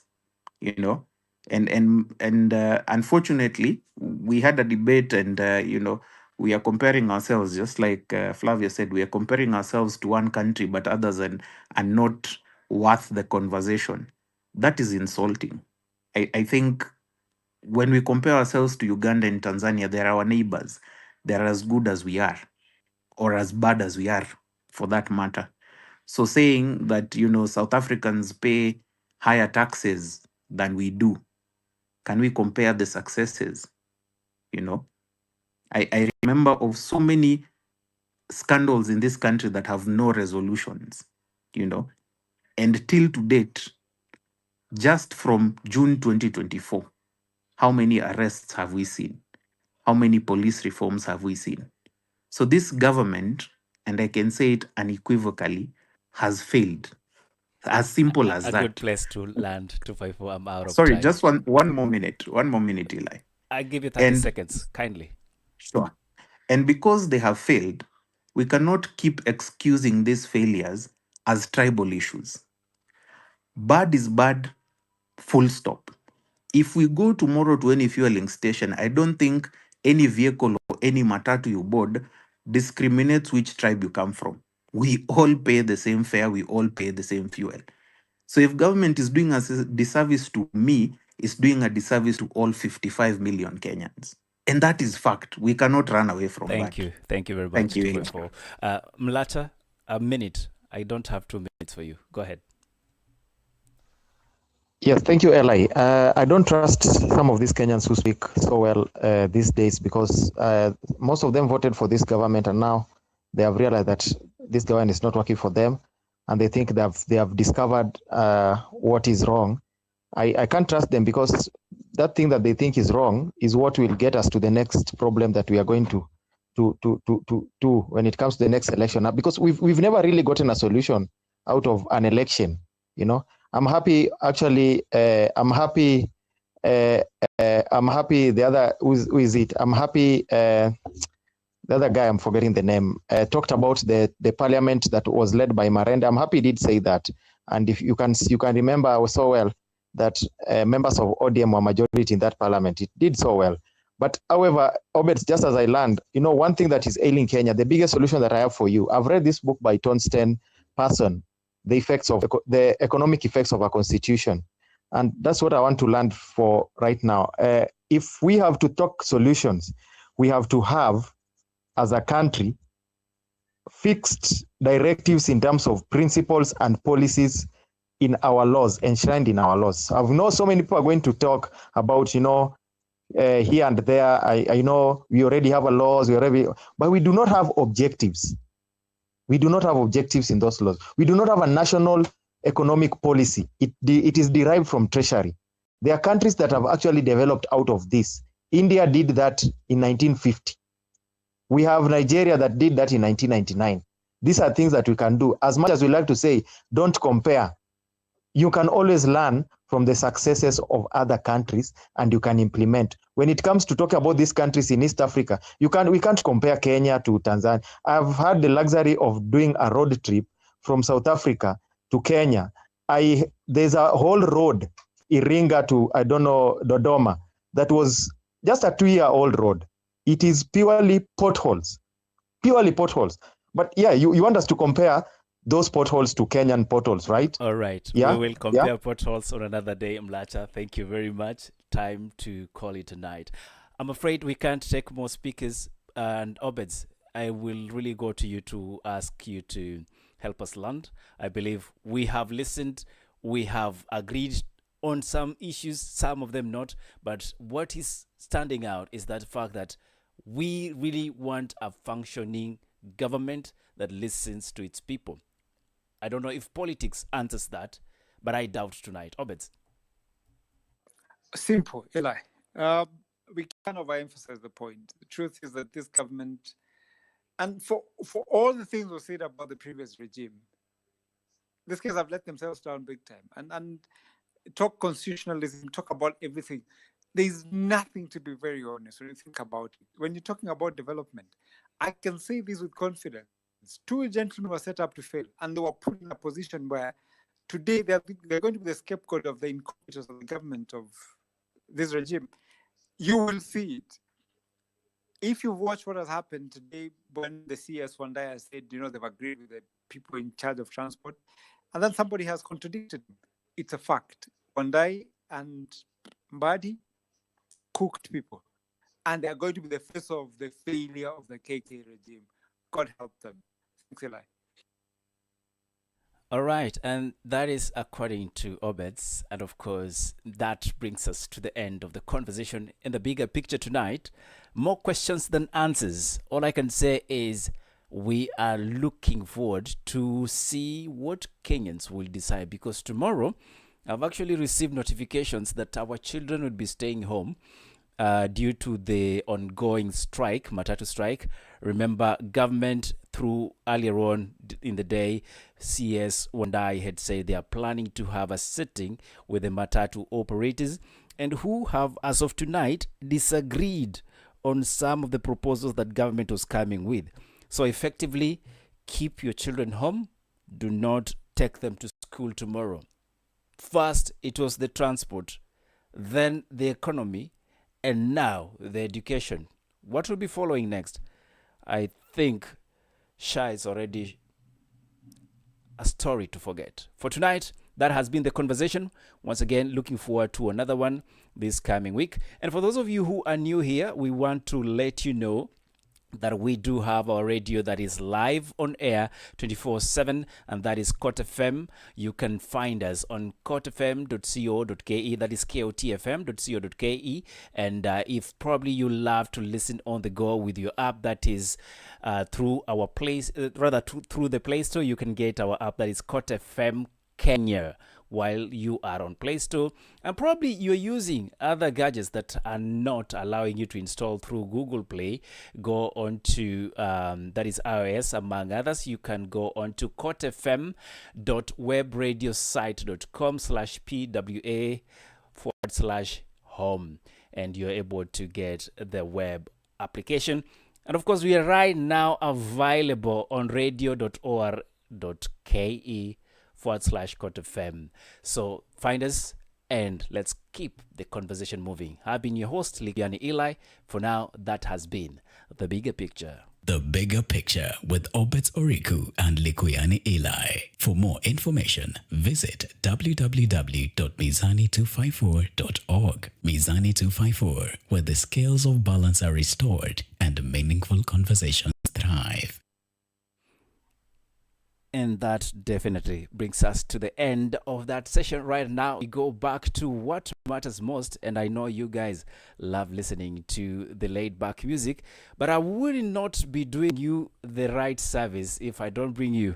and unfortunately, we had a debate, and we are comparing ourselves, just like Flavia said, we are comparing ourselves to one country, but others are not worth the conversation. That is insulting. I think when we compare ourselves to Uganda and Tanzania, they're our neighbors. They're as good as we are, or as bad as we are, for that matter. So saying that South Africans pay higher taxes than we do, can we compare the successes? I remember of so many scandals in this country that have no resolutions, and till to date, Just from June 2024, how many arrests have we seen? How many police reforms have we seen? So this government, and I can say it unequivocally, has failed. As simple as A good that. place to land, 254. I'm out of Sorry, time. just one more minute. One more minute, Eli. I give you 30 And seconds, kindly. sure. And because they have failed, we cannot keep excusing these failures as tribal issues. Bad is bad, full stop. If we go tomorrow to any fueling station, I don't think any vehicle or any matatu you board discriminates which tribe you come from. We all pay the same fare, we all pay the same fuel. So if government is doing a disservice to me, it's doing a disservice to all 55 million Kenyans. And that is fact. We cannot run away from Thank that. you. Thank you very Thank much, you. 254. Mlata, a minute. I don't have 2 minutes for you. Go ahead. Yes, thank you, Eli. I don't trust some of these Kenyans who speak so well these days because most of them voted for this government and now they have realized that this government is not working for them and they think they have discovered what is wrong. I can't trust them because that thing that they think is wrong is what will get us to the next problem that we are going to when it comes to the next election. Because we've never really gotten a solution out of an election, you know. I'm happy, actually. I'm happy. I'm happy. The other, who is it? I'm happy. The other guy, I'm forgetting the name, talked about the parliament that was led by Marende. I'm happy he did say that. And if you can remember so well that members of ODM were majority in that parliament. It did so well. But however, Obed, just as I learned, you know, one thing that is ailing Kenya, the biggest solution that I have for you, I've read this book by Tonsten Person, the economic effects of a constitution. And that's what I want to learn for right now. If we have to talk solutions, we have to have, as a country, fixed directives in terms of principles and policies in our laws, enshrined in our laws. I know so many people are going to talk about, you know, here and there. I know we already have a laws, but we do not have objectives. We do not have objectives in those laws. We do not have a national economic policy. It is derived from treasury. There are countries that have actually developed out of this. India did that in 1950. We have Nigeria that did that in 1999. These are things that we can do. As much as we like to say, don't compare, you can always learn from the successes of other countries and you can implement. When it comes to talking about these countries in East Africa, we can't compare Kenya to Tanzania. I've had the luxury of doing a road trip from South Africa to Kenya. There's a whole road, Iringa to, I don't know, Dodoma, that was just a 2-year-old road. It is purely potholes. But yeah, you want us to compare those potholes to Kenyan potholes, right? All right. Yeah? We will compare potholes on another day, Mlata. Thank you very much. Time to call it a night. I'm afraid we can't take more speakers. And Obeds, I will really go to you to ask you to help us land. I believe we have listened. We have agreed on some issues, some of them not. But what is standing out is that fact that we really want a functioning government that listens to its people. I don't know if politics answers that, but I doubt tonight. Obed. Simple, Eli. We can't overemphasize the point. The truth is that this government, and for all the things we said about the previous regime, these guys have let themselves down big time. And talk constitutionalism, talk about everything. There's nothing, to be very honest, when you think about it. When you're talking about development, I can say this with confidence. 2 gentlemen were set up to fail, and they were put in a position where today they're going to be the scapegoat of the incompetence of the government of this regime. You will see it. If you watch what has happened today when the CS one day has said, you know, they've agreed with the people in charge of transport, and then somebody has contradicted them. It's a fact. Wandai and Mbadi cooked people, and they are going to be the face of the failure of the KK regime. God help them. Thanks, Eli. All right, and that is according to Obeds. And of course, that brings us to the end of the conversation in the bigger picture tonight. More questions than answers. All I can say is we are looking forward to see what Kenyans will decide, because tomorrow I've actually received notifications that our children would be staying home due to the ongoing strike, Matatu strike. Remember, government through earlier on in the day, CS Wandai had said they are planning to have a sitting with the Matatu operators, and who have, as of tonight, disagreed on some of the proposals that government was coming with. So effectively, keep your children home. Do not take them to school tomorrow. First, it was the transport, then the economy, and now the education. What will be following next? I think Shah is already a story to forget. For tonight, that has been the conversation. Once again, looking forward to another one this coming week. And for those of you who are new here, we want to let you know that we do have our radio that is live on air 24/7, and that is Kot FM. You can find us on kotfm.co.ke, that is kotfm.co.ke. And if probably you love to listen on the go with your app, that is through our place, through the Play Store, you can get our app that is Kot FM Kenya while you are on Play Store, and probably you're using other gadgets that are not allowing you to install through Google Play. Go on to that is iOS among others. You can go on to kotfm.webradiosite.com/pwa/home, and you're able to get the web application. And of course, we are right now available on radio.or.ke/KotFM. So find us and let's keep the conversation moving. I've been your host, Likiani Eli. For now, that has been The Bigger Picture. The Bigger Picture with Obet Oriku and Likuyani Eli. For more information, visit www.mizani254.org. Mizani 254, where the scales of balance are restored and meaningful conversations thrive. And that definitely brings us to the end of that session. Right now, we go back to what matters most. And I know you guys love listening to the laid back music, but I would not be doing you the right service if I don't bring you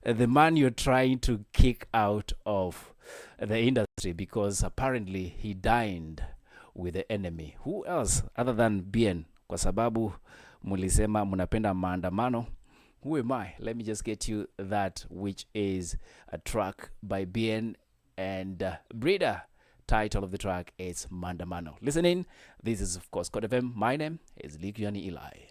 the man you're trying to kick out of the industry, because apparently he dined with the enemy. Who else other than Bien? Kwa sababu mulisema munapenda maandamano. Who am I? Let me just get you that, which is a track by Bien and Breeder. Title of the track is Mandamano. Listen in. This is, of course, Kot FM. My name is Likiani Eli.